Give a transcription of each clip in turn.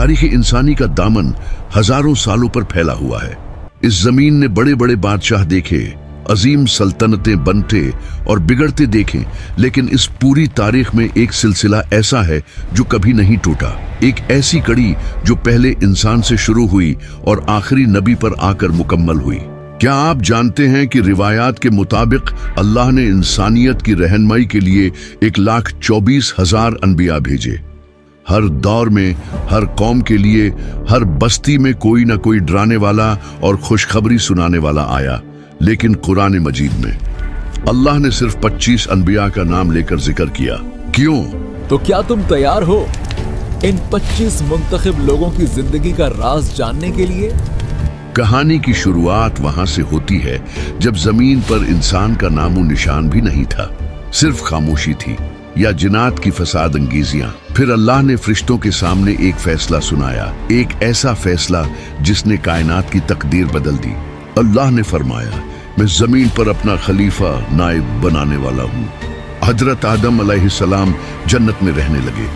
तारीख इंसानी का दामन हजारों सालों पर फैला हुआ है। इस जमीन ने बड़े बड़े बादशाह देखे, अजीम सल्तनतें बनते और बिगड़ते देखें, लेकिन इस पूरी तारीख में एक सिलसिला ऐसा है जो कभी नहीं टूटा। एक ऐसी कड़ी जो पहले इंसान से शुरू हुई और आखिरी नबी पर आकर मुकम्मल हुई। क्या आप जानते हैं कि रिवायात के मुताबिक अल्लाह ने इंसानियत की रहनुमाई के लिए 1,24,000 अनबिया भेजे। हर दौर में, हर कौम के लिए, हर बस्ती में कोई ना कोई डराने वाला और खुशखबरी सुनाने वाला आया। लेकिन कुरान मजीद में अल्लाह ने सिर्फ 25 अनबिया का नाम लेकर जिक्र किया। क्यों? तो क्या तुम तैयार हो इन 25 मुंतखब लोगों की जिंदगी का राज जानने के लिए? कहानी की शुरुआत वहां से होती है जब जमीन पर इंसान का नामो निशान भी नहीं था, सिर्फ खामोशी थी या जिन्नात की फसाद अंगेजियां। फिर अल्लाह ने फरिश्तों के सामने एक फैसला सुनाया, एक ऐसा फैसला जिसने कायनात की तकदीर बदल दी। अल्लाह ने फरमाया, मैं जमीन पर अपना खलीफा नाइब बनाने वाला हूँ। हजरत आदम अलैहिस्सलाम जन्नत में रहने लगे,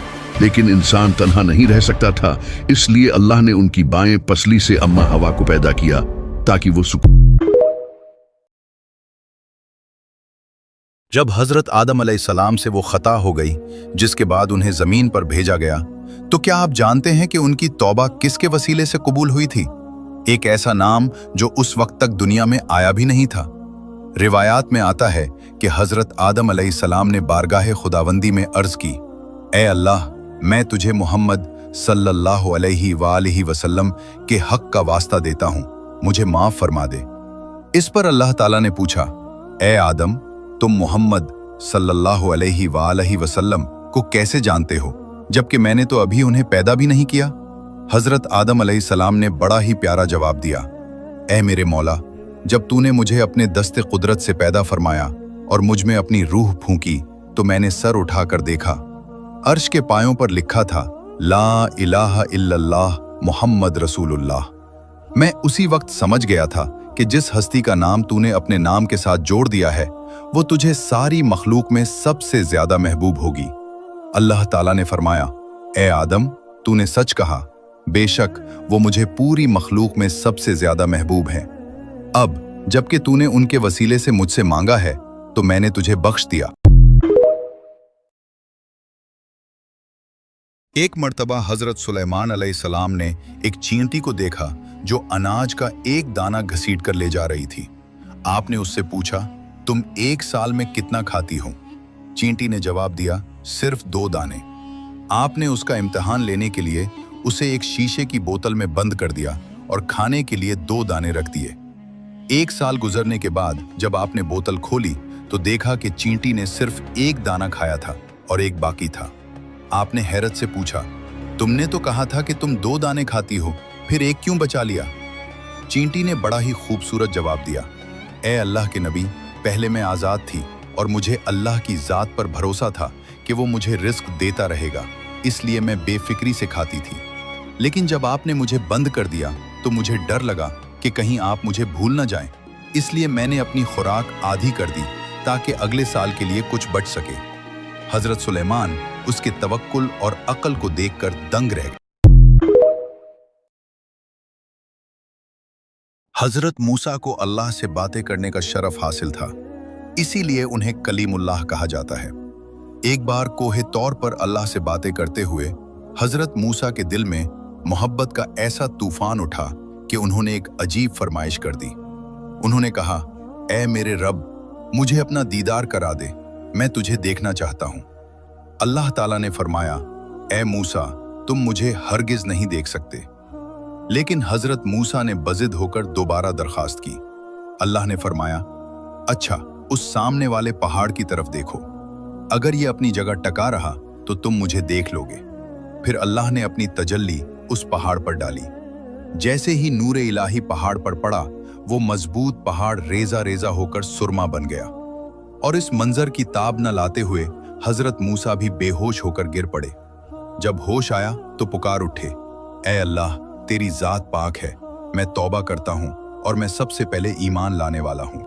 लेकिन इंसान तन्हा नहीं रह सकता था, इसलिए अल्लाह ने उनकी बाएं पसली से अम्मा हवा को पैदा किया ताकि वो जब हजरत आदम अलैहिस्सलाम से वो खता हो गई जिसके बाद उन्हें जमीन पर भेजा गया, तो क्या आप जानते हैं कि उनकी तौबा किसके वसीले से कबूल हुई थी? एक ऐसा नाम जो उस वक्त तक दुनिया में आया भी नहीं था। रिवायात में आता है कि हजरत आदम अलैहिस्सलाम ने बारगाह खुदावंदी में अर्ज की, ए अल्लाह, मैं तुझे मोहम्मद सल्लल्लाहु अलैहि वसल्लम के हक का वास्ता देता हूँ, मुझे माफ फरमा दे। इस पर अल्लाह ताला ने पूछा, ए आदम, तुम मोहम्मद सल्लल्लाहु अलैहि वसल्लम को कैसे जानते हो, जबकि मैंने तो अभी उन्हें पैदा भी नहीं किया? हजरत आदम अलैहिस्सलाम ने बड़ा ही प्यारा जवाब दिया, ए मेरे मौला, जब तूने मुझे अपने दस्ते कुदरत से पैदा फरमाया और मुझ में अपनी रूह फूंकी तो मैंने सर उठाकर देखा, अर्श के पायों पर लिखा था, ला इलाहा इल्लल्लाह मुहम्मद रसूलुल्लाह। मैं उसी वक्त समझ गया था कि जिस हस्ती का नाम तूने अपने नाम के साथ जोड़ दिया है वो तुझे सारी मखलूक में सबसे ज्यादा महबूब होगी। अल्लाह ताला ने फरमाया, ए आदम, तूने सच कहा, बेशक वो मुझे पूरी मखलूक में सबसे ज्यादा महबूब हैं। अब जबकि तूने उनके वसीले से मुझसे मांगा है तो मैंने तुझे बख्श दिया। एक मर्तबा हजरत सुलेमान अलैहिस्सलाम ने एक चींटी को देखा जो अनाज का एक दाना घसीट कर ले जा रही थी। आपने उससे पूछा, तुम एक साल में कितना खाती हो? चींटी ने जवाब दिया, सिर्फ 2 दाने। आपने उसका इम्तिहान लेने के लिए उसे एक शीशे की बोतल में बंद कर दिया और खाने के लिए 2 दाने रख दिए। 1 साल गुजरने के बाद जब आपने बोतल खोली तो देखा कि चींटी ने सिर्फ 1 दाना खाया था और 1 बाकी था। आपने हैरत से पूछा, तुमने तो कहा था कि तुम 2 दाने खाती हो, फिर 1 क्यों बचा लिया? चींटी ने बड़ा ही खूबसूरत जवाब दिया, ए अल्लाह के नबी, पहले मैं आज़ाद थी और मुझे अल्लाह की ज़ात पर भरोसा था कि वो मुझे रिस्क देता रहेगा, इसलिए मैं बेफिक्री से खाती थी। लेकिन जब आपने मुझे बंद कर दिया तो मुझे डर लगा कि कहीं आप मुझे भूल न जाएं, इसलिए मैंने अपनी खुराक आधी कर दी ताकि अगले साल के लिए कुछ बच सके। हजरत सुलेमान उसके तवक्कुल और अक्ल को देखकर दंग रह गए। हजरत मूसा को अल्लाह से बातें करने का शरफ हासिल था, इसीलिए उन्हें कलीमुल्लाह कहा जाता है। एक बार कोहे तौर पर अल्लाह से बातें करते हुए हजरत मूसा के दिल में मोहब्बत का ऐसा तूफान उठा कि उन्होंने एक अजीब फरमाइश कर दी। उन्होंने कहा, ए मेरे रब, मुझे अपना दीदार करा दे, मैं तुझे देखना चाहता हूँ। अल्लाह ताला ने फरमाया, ए मूसा, तुम मुझे हरगिज नहीं देख सकते। लेकिन हजरत मूसा ने बजिद होकर दोबारा दरखास्त की। अल्लाह ने फरमाया, अच्छा, उस सामने वाले पहाड़ की तरफ देखो, अगर ये अपनी जगह टका रहा तो तुम मुझे देख लोगे। फिर अल्लाह ने अपनी तजल्ली उस पहाड़ पर डाली। जैसे ही नूरे इलाही पहाड़ पर पड़ा, वो मजबूत पहाड़ रेजा रेजा होकर सुरमा बन गया और इस मंजर की ताब न लाते हुए हजरत मूसा भी बेहोश होकर गिर पड़े। जब होश आया तो पुकार उठे, ए अल्लाह, तेरी जात पाक है, मैं तौबा करता हूँ और मैं सबसे पहले ईमान लाने वाला हूँ।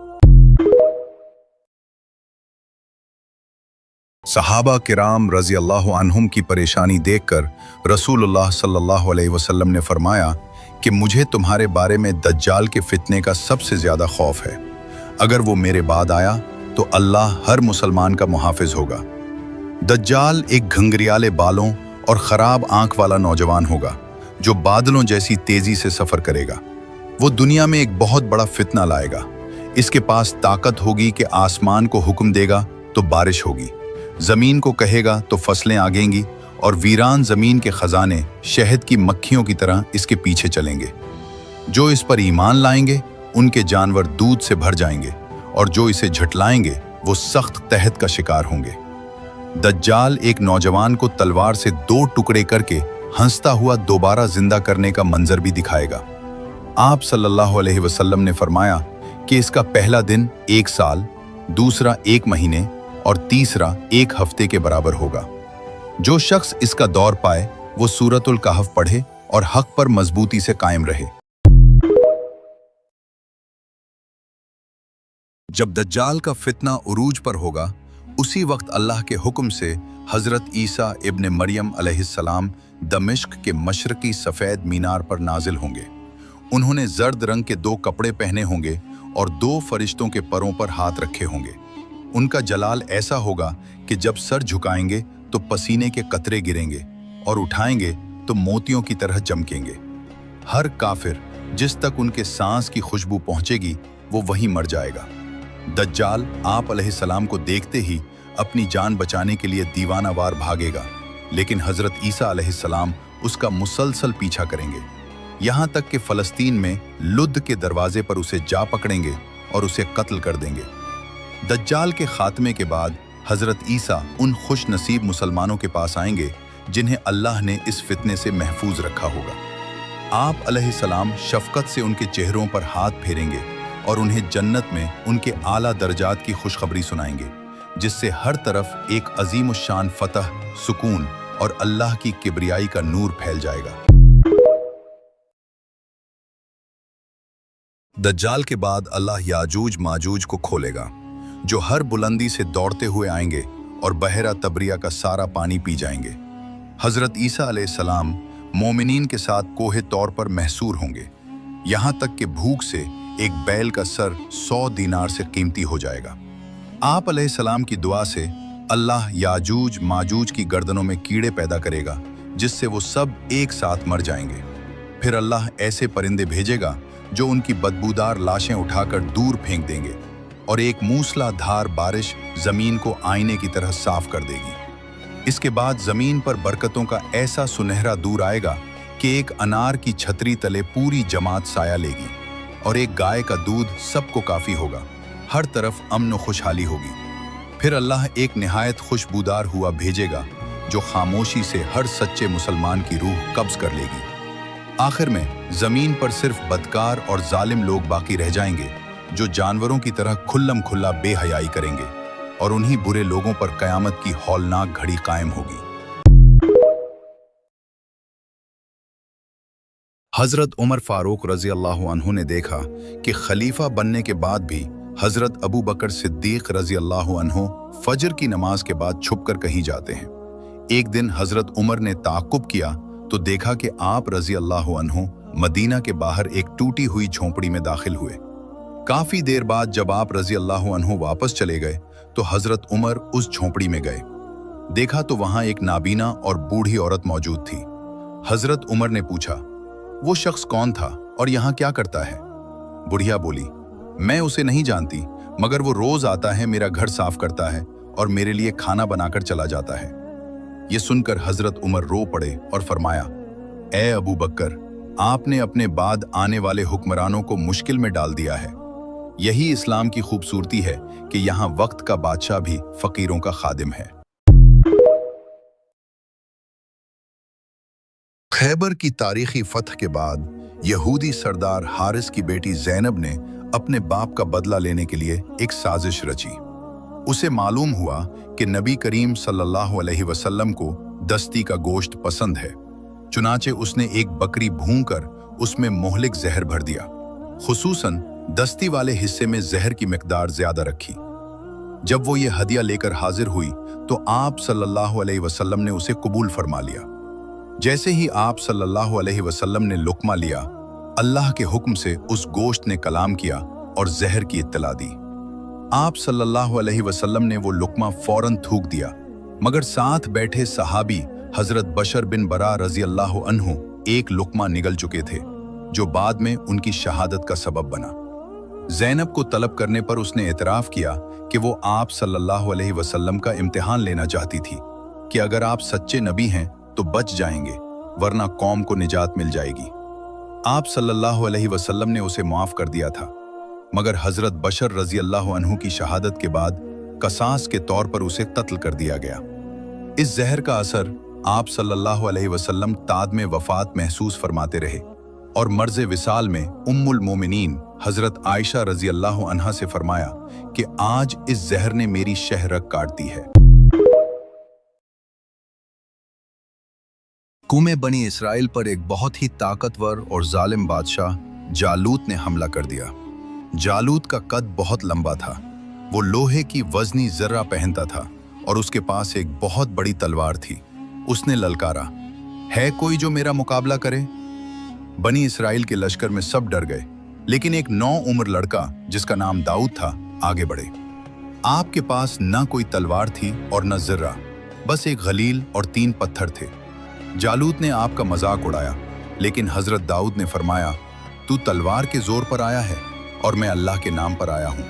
सहाबा किराम रजी अल्लाह अन्हुम की परेशानी देखकर रसूलुल्लाह सल्लल्लाहु अलैहि वसल्लम ने फरमाया कि मुझे तुम्हारे बारे में दज्जाल के फितने का सबसे ज़्यादा खौफ है। अगर वो मेरे बाद आया तो अल्लाह हर मुसलमान का मुहाफिज होगा। दज्जाल एक घंघरियाले बालों और ख़राब आंख वाला नौजवान होगा जो बादलों जैसी तेज़ी से सफ़र करेगा। वो दुनिया में एक बहुत बड़ा फितना लाएगा। इसके पास ताकत होगी कि आसमान को हुक्म देगा तो बारिश होगी, ज़मीन को कहेगा तो फसलें आगेंगी और वीरान ज़मीन के ख़जाने शहद की मक्खियों की तरह इसके पीछे चलेंगे। जो इस पर ईमान लाएंगे उनके जानवर दूध से भर जाएंगे और जो इसे झुठलाएंगे वो सख्त तहत का शिकार होंगे। दज्जाल एक नौजवान को तलवार से 2 टुकड़े करके हंसता हुआ दोबारा जिंदा करने का मंजर भी दिखाएगा। आप सल्लल्लाहु अलैहि वसल्लम ने फरमाया कि इसका पहला दिन 1 साल, दूसरा 1 महीने और तीसरा 1 हफ्ते के बराबर होगा। जो शख्स इसका दौर पाए वो सूरतुल कहफ पढ़े और हक पर मजबूती से कायम रहे। जब दज्जाल का फितना उरूज पर होगा उसी वक्त अल्लाह के हुक्म से हजरत ईसा इब्न मरियम अलैहिस्सलाम दमिश्क के मशरकी सफ़ेद मीनार पर नाजिल होंगे। उन्होंने जर्द रंग के 2 कपड़े पहने होंगे और 2 फरिश्तों के परों पर हाथ रखे होंगे। उनका जलाल ऐसा होगा कि जब सर झुकाएंगे तो पसीने के कतरे गिरेंगे और उठाएंगे तो मोतियों की तरह चमकेंगे। हर काफिर जिस तक उनके सांस की खुशबू पहुंचेगी वो वहीं मर जाएगा। दज्जाल आप अलैहिस्सलाम को देखते ही अपनी जान बचाने के लिए दीवानावार भागेगा, लेकिन हजरत ईसा अलैहिस्सलाम उसका मुसलसल पीछा करेंगे, यहाँ तक कि फ़लस्तीन में लुद्द के दरवाजे पर उसे जा पकड़ेंगे और उसे कत्ल कर देंगे। दज्जाल के खात्मे के बाद हजरत ईसा उन खुश नसीब मुसलमानों के पास आएंगे जिन्हें अल्लाह ने इस फितने से महफूज रखा होगा। आप अलैहिस्सलाम शफकत से उनके चेहरों पर हाथ फेरेंगे और उन्हें जन्नत में उनके आला दर्जात की खुशखबरी सुनाएंगे, जिससे हर तरफ एक अजीमुश्शान फतह, सुकून और अल्लाह की किबरियाई का नूर फैल जाएगा। दज्जाल के बाद अल्लाह याजूज माजूज को खोलेगा, जो हर बुलंदी से दौड़ते हुए आएंगे और बहरा तबरिया का सारा पानी पी जाएंगे। हजरत ईसा अलैहिस्सलाम मोमिनीन के साथ कोहे तौर पर महसूर होंगे, यहाँ तक कि भूख से एक बैल का सर 100 दीनार से कीमती हो जाएगा। आप अलैहिस्सलाम की दुआ से अल्लाह याजूज माजूज की गर्दनों में कीड़े पैदा करेगा, जिससे वो सब एक साथ मर जाएंगे। फिर अल्लाह ऐसे परिंदे भेजेगा जो उनकी बदबूदार लाशें उठाकर दूर फेंक देंगे और एक मूसलाधार बारिश जमीन को आईने की तरह साफ कर देगी। इसके बाद जमीन पर बरकतों का ऐसा सुनहरा दूर आएगा कि एक अनार की छतरी तले पूरी जमात साया लेगी और एक गाय का दूध सबको काफी होगा। हर तरफ अमन व खुशहाली होगी। फिर अल्लाह एक निहायत खुशबूदार हुआ भेजेगा जो खामोशी से हर सच्चे मुसलमान की रूह कब्ज कर लेगी। आखिर में जमीन पर सिर्फ बदकार और जालिम लोग बाकी रह जाएंगे, जो जानवरों की तरह खुल्लम खुल्ला बेहयाई करेंगे, और उन्हीं बुरे लोगों पर कयामत की हौलनाक घड़ी कायम होगी। हजरत उमर फारूक रजी अल्लाह अन्हु ने देखा कि खलीफा बनने के बाद भी हजरत अबू बकर सिद्दीक रजी अल्लाह अन्हु फजर की नमाज के बाद छुपकर कहीं जाते हैं। एक दिन हजरत उमर ने ताक़ुब किया तो देखा कि आप रजी अल्लाह अन्हु मदीना के बाहर एक टूटी हुई झोंपड़ी में दाखिल हुए। काफी देर बाद जब आप रजी अल्लाह अन्हु वापस चले गए तो हजरत उमर उस झोंपड़ी में गए। देखा तो वहां एक नाबीना और बूढ़ी औरत मौजूद थी। हजरत उमर ने पूछा, वो शख्स कौन था और यहाँ क्या करता है? बुढ़िया बोली, मैं उसे नहीं जानती, मगर वो रोज आता है, मेरा घर साफ करता है और मेरे लिए खाना बनाकर चला जाता है। ये सुनकर हजरत उमर रो पड़े और फरमाया, ए अबू बकर, आपने अपने बाद आने वाले हुक्मरानों को मुश्किल में डाल दिया है। यही इस्लाम की खूबसूरती है कि यहाँ वक्त का बादशाह भी फकीरों का खादिम है। खैबर की तारीखी फतह के बाद यहूदी सरदार हारिस की बेटी ज़ैनब ने अपने बाप का बदला लेने के लिए एक साजिश रची। उसे मालूम हुआ कि नबी करीम सल्लल्लाहु अलैहि वसल्लम को दस्ती का गोश्त पसंद है। चुनाचे उसने एक बकरी भूनकर उसमें मोहलिक जहर भर दिया, खुसूसन दस्ती वाले हिस्से में जहर की मिकदार ज्यादा रखी। जब वो ये हदिया लेकर हाजिर हुई तो आप सल्लल्लाहु अलैहि वसल्लम ने उसे कबूल फरमा लिया। जैसे ही आप सल्लल्लाहु अलैहि वसल्लम ने लुक्मा लिया, अल्लाह के हुक्म से उस गोश्त ने कलाम किया और जहर की इत्तला दी। आप सल्लल्लाहु अलैहि वसल्लम ने वो लुक्मा फौरन थूक दिया, मगर साथ बैठे सहाबी हजरत बशर बिन बरा रजी अल्लाह अन्हु एक लुक्मा निगल चुके थे, जो बाद में उनकी शहादत का सबब बना। ज़ैनब को तलब करने पर उसने एतराफ़ किया कि वो आप सल्लल्लाहु अलैहि वसल्लम का इम्तिहान लेना चाहती थी कि अगर आप सच्चे नबी हैं तो बच जाएंगे, वरना कौम को निजात मिल जाएगी। आप सल्लल्लाहु अलैहि वसल्लम ने उसे माफ़ कर दिया था, मगर हजरत बशर रजी अल्लाह अन्हु की शहादत के बाद कसास के तौर पर उसे कत्ल कर दिया गया। इस जहर का असर आप सल्लल्लाहु अलैहि वसल्लम ताद में वफात महसूस फरमाते रहे और मर्ज़े विसाल में उम्मुल मोमिनीन हजरत आयशा रजी अल्लाह अन्हा से फरमाया कि आज इस जहर ने मेरी शहरग काट दी है। कौम बनी इसराइल पर एक बहुत ही ताकतवर और जालिम बादशाह जालूत ने हमला कर दिया। जालूत का कद बहुत लंबा था, वो लोहे की वजनी जर्रा पहनता था और उसके पास एक बहुत बड़ी तलवार थी। उसने ललकारा, है कोई जो मेरा मुकाबला करे? बनी इसराइल के लश्कर में सब डर गए, लेकिन एक 9 उम्र लड़का जिसका नाम दाऊद था आगे बढ़े। आपके पास न कोई तलवार थी और न जर्रा, बस एक गलील और 3 पत्थर थे। जालूत ने आपका मजाक उड़ाया, लेकिन हजरत दाऊद ने फरमाया, तू तलवार के जोर पर आया है और मैं अल्लाह के नाम पर आया हूं।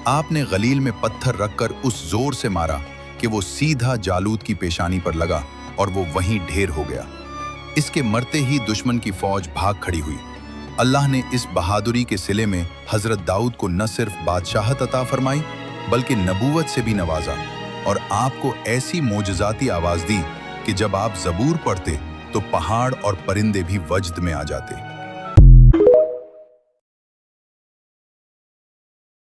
आपने गलील में पत्थर रखकर उस जोर से मारा कि वो सीधा जालूत की पेशानी पर लगा और वो वहीं ढेर हो गया। इसके मरते ही दुश्मन की फौज भाग खड़ी हुई। अल्लाह ने इस बहादुरी के सिले में हजरत दाऊद को न सिर्फ बादशाहत अता फरमाई, बल्कि नबूवत से भी नवाजा और आपको ऐसी मोजज़ाती आवाज दी कि जब आप ज़बूर पढ़ते तो पहाड़ और परिंदे भी वजद में आ जाते।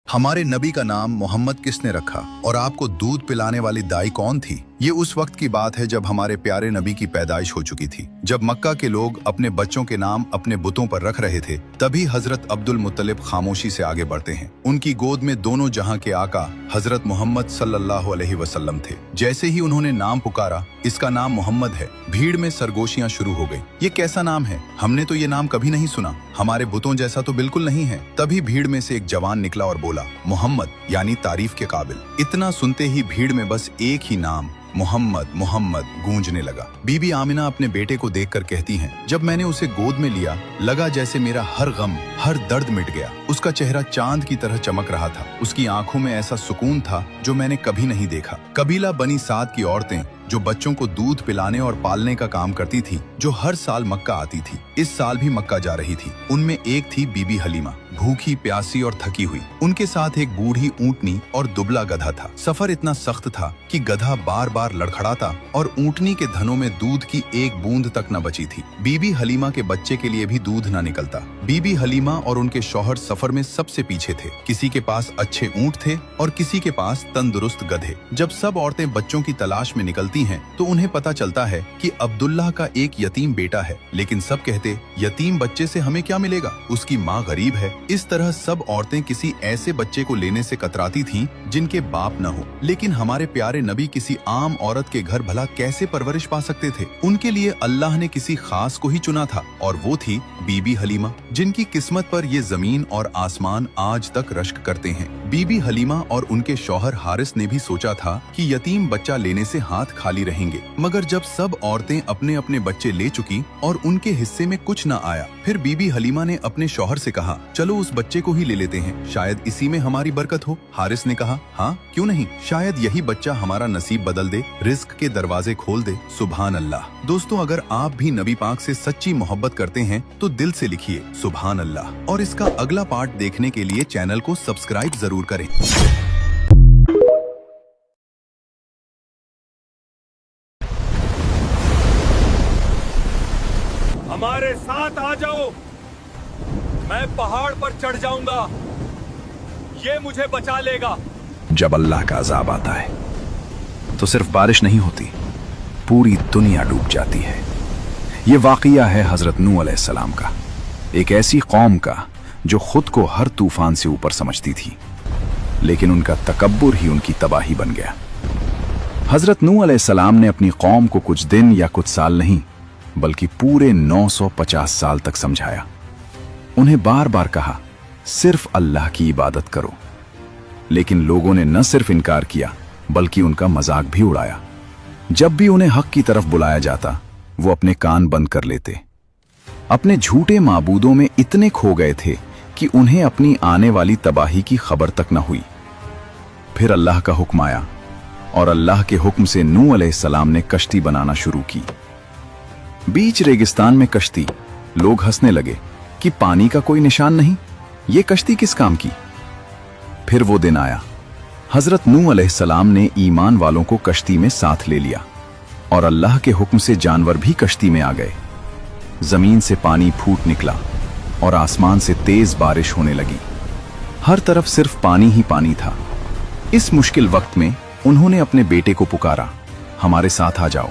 हमारे नबी का नाम मोहम्मद किसने रखा और आपको दूध पिलाने वाली दाई कौन थी? ये उस वक्त की बात है जब हमारे प्यारे नबी की पैदाइश हो चुकी थी। जब मक्का के लोग अपने बच्चों के नाम अपने बुतों पर रख रहे थे, तभी हजरत अब्दुल मुत्तलिब खामोशी से आगे बढ़ते हैं। उनकी गोद में दोनों जहां के आका हजरत मोहम्मद सल्लल्लाहु अलैहि वसल्लम थे। जैसे ही उन्होंने नाम पुकारा, इसका नाम मोहम्मद है, भीड़ में सरगोशियां शुरू हो गई। ये कैसा नाम है? हमने तो ये नाम कभी नहीं सुना, हमारे बुतों जैसा तो बिल्कुल नहीं है। तभी भीड़ में से एक जवान निकला और बोला, मोहम्मद, यानी तारीफ के काबिल। इतना सुनते ही भीड़ में बस एक ही नाम मोहम्मद मोहम्मद गूंजने लगा। बीबी आमिना अपने बेटे को देखकर कहती हैं, जब मैंने उसे गोद में लिया, लगा जैसे मेरा हर गम, हर दर्द मिट गया। उसका चेहरा चांद की तरह चमक रहा था। उसकी आंखों में ऐसा सुकून था जो मैंने कभी नहीं देखा। कबीला बनी साद की औरतें जो बच्चों को दूध पिलाने और पालने का काम करती थी, जो हर साल मक्का आती थी, इस साल भी मक्का जा रही थी। उनमें एक थी बीबी हलीमा, भूखी प्यासी और थकी हुई। उनके साथ एक बूढ़ी ऊंटनी और दुबला गधा था। सफर इतना सख्त था कि गधा बार बार लड़खड़ाता और ऊंटनी के धनों में दूध की एक बूंद तक न बची थी। बीबी हलीमा के बच्चे के लिए भी दूध न निकलता। बीबी हलीमा और उनके शौहर सफर में सबसे पीछे थे। किसी के पास अच्छे ऊंट थे और किसी के पास तंदुरुस्त गधे। जब सब औरतें बच्चों की तलाश में निकलती हैं, तो उन्हें पता चलता है कि अब्दुल्लाह का एक यतीम बेटा है, लेकिन सब कहते, यतीम बच्चे से हमें क्या मिलेगा, उसकी माँ गरीब है। इस तरह सब औरतें किसी ऐसे बच्चे को लेने से कतराती थीं जिनके बाप न हो। लेकिन हमारे प्यारे नबी किसी आम औरत के घर भला कैसे परवरिश पा सकते थे? उनके लिए अल्लाह ने किसी खास को ही चुना था, और वो थी बीबी हलीमा, जिनकी किस्मत पर ये जमीन और आसमान आज तक रश्क करते हैं। बीबी हलीमा और उनके शौहर हारिस ने भी सोचा था कि यतीम बच्चा लेने से हाथ खाली रहेंगे, मगर जब सब औरतें अपने अपने बच्चे ले चुकी और उनके हिस्से में कुछ न आया, फिर बीबी हलीमा ने अपने शौहर से कहा, चलो उस बच्चे को ही ले लेते हैं, शायद इसी में हमारी बरकत हो। हारिस ने कहा, हाँ क्यों नहीं, शायद यही बच्चा हमारा नसीब बदल दे, रिस्क के दरवाजे खोल दे। सुभान अल्लाह। दोस्तों, अगर आप भी नबी पाक से सच्ची मोहब्बत करते हैं तो दिल से लिखिए सुभान अल्लाह, और इसका अगला पार्ट देखने के लिए चैनल को सब्सक्राइब जरूर करें। हमारे साथ आ जाओ, मैं पहाड़ पर चढ़ जाऊंगा, ये मुझे बचा लेगा। जब अल्लाह का अजाब आता है तो सिर्फ बारिश नहीं होती, पूरी दुनिया डूब जाती है। ये वाक़िया है हजरत नूह अलैहिस्सलाम का, एक ऐसी कौम का जो खुद को हर तूफान से ऊपर समझती थी। लेकिन उनका तकब्बुर ही उनकी तबाही बन गया। हजरत नूह अलैहिस्सलाम ने अपनी कौम को कुछ दिन या कुछ साल नहीं बल्कि पूरे 950 साल तक समझाया। उन्हें बार बार कहा, सिर्फ अल्लाह की इबादत करो। लेकिन लोगों ने न सिर्फ इनकार किया बल्कि उनका मजाक भी उड़ाया। जब भी उन्हें हक की तरफ बुलाया जाता वो अपने कान बंद कर लेते। अपने झूठे माबूदों में इतने खो गए थे कि उन्हें अपनी आने वाली तबाही की खबर तक न हुई। फिर अल्लाह का हुक्म आया और अल्लाह के हुक्म से नूह अलैहिस्सलाम ने कश्ती बनाना शुरू की। बीच रेगिस्तान में कश्ती। लोग हंसने लगे कि पानी का कोई निशान नहीं, ये कश्ती किस काम की। फिर वो दिन आया, हजरत नूह अलैहिस्सलाम ने ईमान वालों को कश्ती में साथ ले लिया और अल्लाह के हुक्म से जानवर भी कश्ती में आ गए। जमीन से पानी फूट निकला और आसमान से तेज बारिश होने लगी। हर तरफ सिर्फ पानी ही पानी था। इस मुश्किल वक्त में उन्होंने अपने बेटे को पुकारा, हमारे साथ आ जाओ।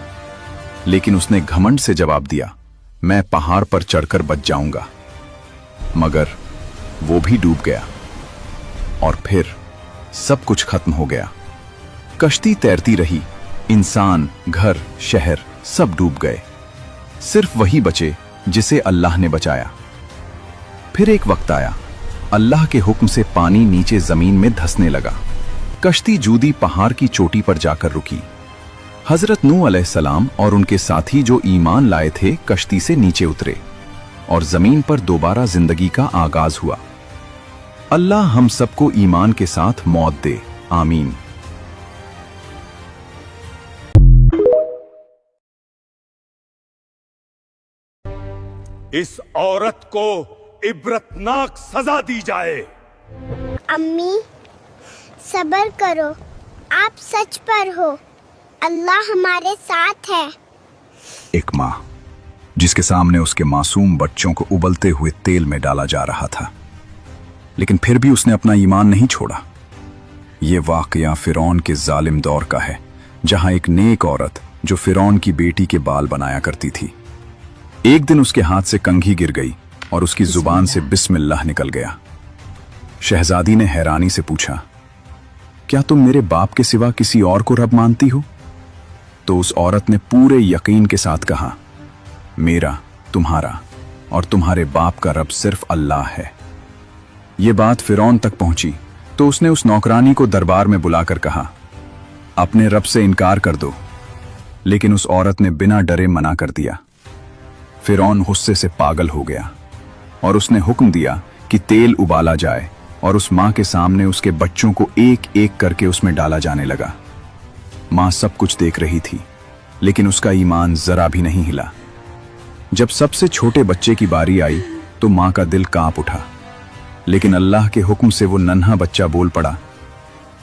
लेकिन उसने घमंड से जवाब दिया, मैं पहाड़ पर चढ़कर बच जाऊंगा। मगर वो भी डूब गया और फिर सब कुछ खत्म हो गया। कश्ती तैरती रही, इंसान, घर, शहर सब डूब गए। सिर्फ वही बचे जिसे अल्लाह ने बचाया। फिर एक वक्त आया, अल्लाह के हुक्म से पानी नीचे जमीन में धंसने लगा। कश्ती जूदी पहाड़ की चोटी पर जाकर रुकी। हजरत नूह अलैहिस्सलाम और उनके साथी जो ईमान लाए थे कश्ती से नीचे उतरे और जमीन पर दोबारा जिंदगी का आगाज हुआ। अल्लाह हम सबको ईमान के साथ मौत दे, आमीन। इस औरत को इबरतनाक सजा दी जाए। अम्मी सब्र करो, आप सच पर हो, अल्लाह हमारे साथ है। एक माँ जिसके सामने उसके मासूम बच्चों को उबलते हुए तेल में डाला जा रहा था, लेकिन फिर भी उसने अपना ईमान नहीं छोड़ा। यह वाकया फिरौन के जालिम दौर का है, जहां एक नेक औरत जो फिरौन की बेटी के बाल बनाया करती थी, एक दिन उसके हाथ से कंघी गिर गई और उसकी जुबान से बिस्मिल्लाह निकल गया। शहजादी ने हैरानी से पूछा, क्या तुम मेरे बाप के सिवा किसी और को रब मानती हो? तो उस औरत ने पूरे यकीन के साथ कहा, मेरा, तुम्हारा और तुम्हारे बाप का रब सिर्फ अल्लाह है। यह बात फिरौन तक पहुंची तो उसने उस नौकरानी को दरबार में बुलाकर कहा, अपने रब से इनकार कर दो। लेकिन उस औरत ने बिना डरे मना कर दिया। फिरौन गुस्से से पागल हो गया और उसने हुक्म दिया कि तेल उबाला जाए और उस मां के सामने उसके बच्चों को एक एक करके उसमें डाला जाने लगा। मां सब कुछ देख रही थी, लेकिन उसका ईमान जरा भी नहीं हिला। जब सबसे छोटे बच्चे की बारी आई तो मां का दिल कांप उठा, लेकिन अल्लाह के हुक्म से वो नन्हा बच्चा बोल पड़ा,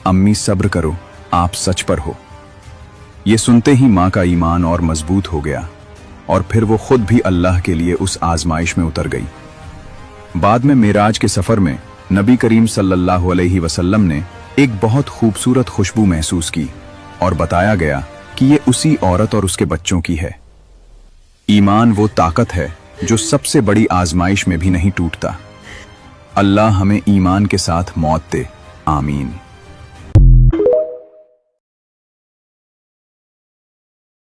अम्मी सब्र करो, आप सच पर हो। ये सुनते ही मां का ईमान और मजबूत हो गया और फिर वो खुद भी अल्लाह के लिए उस आजमाइश में उतर गई। बाद में मेराज के सफर में नबी करीम सल्लल्लाहु अलैहि वसल्लम ने एक बहुत खूबसूरत खुशबू महसूस की और बताया गया कि ये उसी औरत और उसके बच्चों की है। ईमान वो ताकत है जो सबसे बड़ी आजमाइश में भी नहीं टूटता। अल्लाह हमें ईमान के साथ मौत दे, आमीन।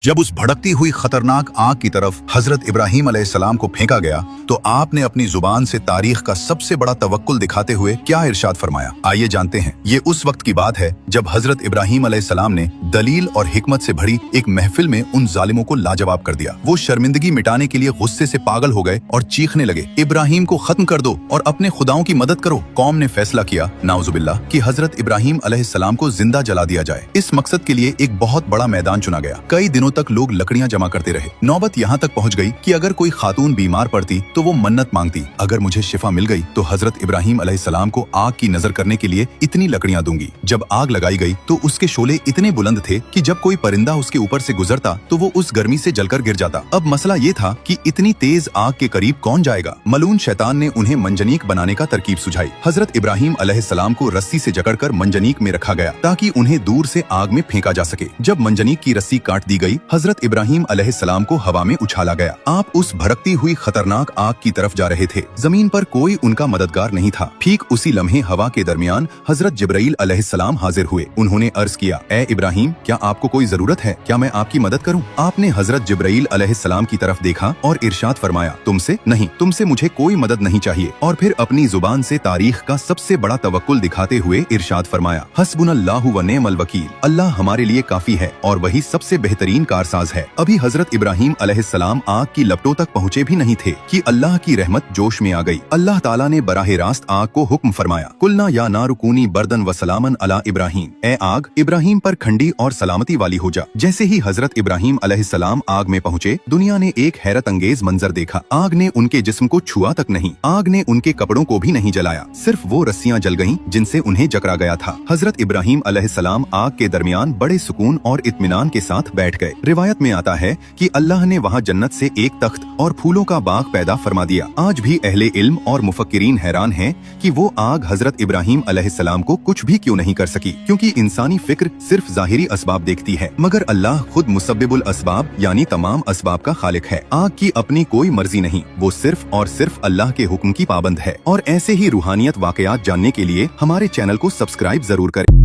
जब उस भड़कती हुई खतरनाक आग की तरफ हजरत इब्राहीम अलैहिस्सलाम को फेंका गया तो आपने अपनी जुबान से तारीख का सबसे बड़ा तवक्कुल दिखाते हुए क्या इरशाद फरमाया, आइए जानते हैं। ये उस वक्त की बात है जब हजरत इब्राहीम अलैहिस्सलाम ने दलील और हिकमत से भरी एक महफिल में उन जालिमों को लाजवाब कर दिया। वो शर्मिंदगी मिटाने के लिए गुस्से से पागल हो गए और चीखने लगे, इब्राहीम को खत्म कर दो और अपने खुदाओं की मदद करो। कौम ने फैसला किया, नाउजुबिल्लाह, कि हजरत इब्राहीम अलैहिस्सलाम को जिंदा जला दिया जाए। इस मकसद के लिए एक बहुत बड़ा मैदान चुना गया। कई दिनों तक लोग लकड़ियां जमा करते रहे। नौबत यहाँ तक पहुँच गई कि अगर कोई खातून बीमार पड़ती तो वो मन्नत मांगती, अगर मुझे शिफा मिल गई तो हजरत इब्राहीम अलैहिस्सलाम को आग की नजर करने के लिए इतनी लकड़ियां दूंगी। जब आग लगाई गई तो उसके शोले इतने बुलंद थे कि जब कोई परिंदा उसके ऊपर से गुजरता तो वो उस गर्मी से जलकर गिर जाता। अब मसला ये था कि इतनी तेज आग के करीब कौन जाएगा। मलून शैतान ने उन्हें मंजनीक बनाने का तरकीब सुझाई। हजरत इब्राहीम अलैहिस्सलाम को रस्सी से जकड़कर मंजनीक में रखा गया ताकि उन्हें दूर से आग में फेंका जा सके। जब मंजनीक की रस्सी काट दी गई ही हजरत इब्राहीम अलैहिस्सलाम को हवा में उछाला गया। आप उस भड़कती हुई खतरनाक आग की तरफ जा रहे थे। जमीन पर कोई उनका मददगार नहीं था। ठीक उसी लम्हे हवा के दरमियान हजरत जिब्राईल अलैहिस्सलाम हाजिर हुए। उन्होंने अर्ज किया, ए इब्राहीम, क्या आपको कोई जरूरत है? क्या मैं आपकी मदद करूं? आपने हजरत जिब्राईल अलैहिस्सलाम की तरफ देखा और इरशाद फरमाया, तुमसे नहीं, तुमसे मुझे कोई मदद नहीं चाहिए। और फिर अपनी जुबान से तारीख का सबसे बड़ा तवक्कुल दिखाते हुए इरशाद फरमाया, हस्बुनल्लाहु व निअमल वकील, अल्लाह हमारे लिए काफी है और वही सबसे बेहतरीन कारसाज है। अभी हजरत इब्राहीम अलैहिस्सलाम आग की लपटों तक पहुँचे भी नहीं थे कि अल्लाह की रहमत जोश में आ गई। अल्लाह ताला ने बराह रास्त आग को हुक्म फरमाया, कुलना या नारुकूनी बर्दन व सलामन अला इब्राहीम, ए आग इब्राहीम पर ठंडी और सलामती वाली हो जा। जैसे ही हजरत इब्राहीम अलैहिस्सलाम आग में पहुँचे, दुनिया ने एक हैरत अंगेज मंजर देखा। आग ने उनके जिस्म को छुआ तक नहीं, आग ने उनके कपड़ों को भी नहीं जलाया, सिर्फ वो रस्सियां जल गईं जिनसे उन्हें जकड़ा गया था। हजरत इब्राहीम अलैहिस्सलाम आग के दरमियान बड़े सुकून और इत्मीनान के साथ बैठ गए। रिवायत में आता है कि अल्लाह ने वहाँ जन्नत से एक तख्त और फूलों का बाग पैदा फरमा दिया। आज भी अहले इल्म और मुफक्किरीन हैरान हैं कि वो आग हजरत इब्राहीम अलैहिस्सलाम को कुछ भी क्यों नहीं कर सकी, क्योंकि इंसानी फिक्र सिर्फ जाहिरी असबाब देखती है, मगर अल्लाह खुद मुसब्बिबुल असबाब यानी तमाम असबाब का खालिक है। आग की अपनी कोई मर्जी नहीं, वो सिर्फ और सिर्फ अल्लाह के हुक्म की पाबंद है। और ऐसे ही रूहानियत वाकयात जानने के लिए हमारे चैनल को सब्सक्राइब जरूर करें।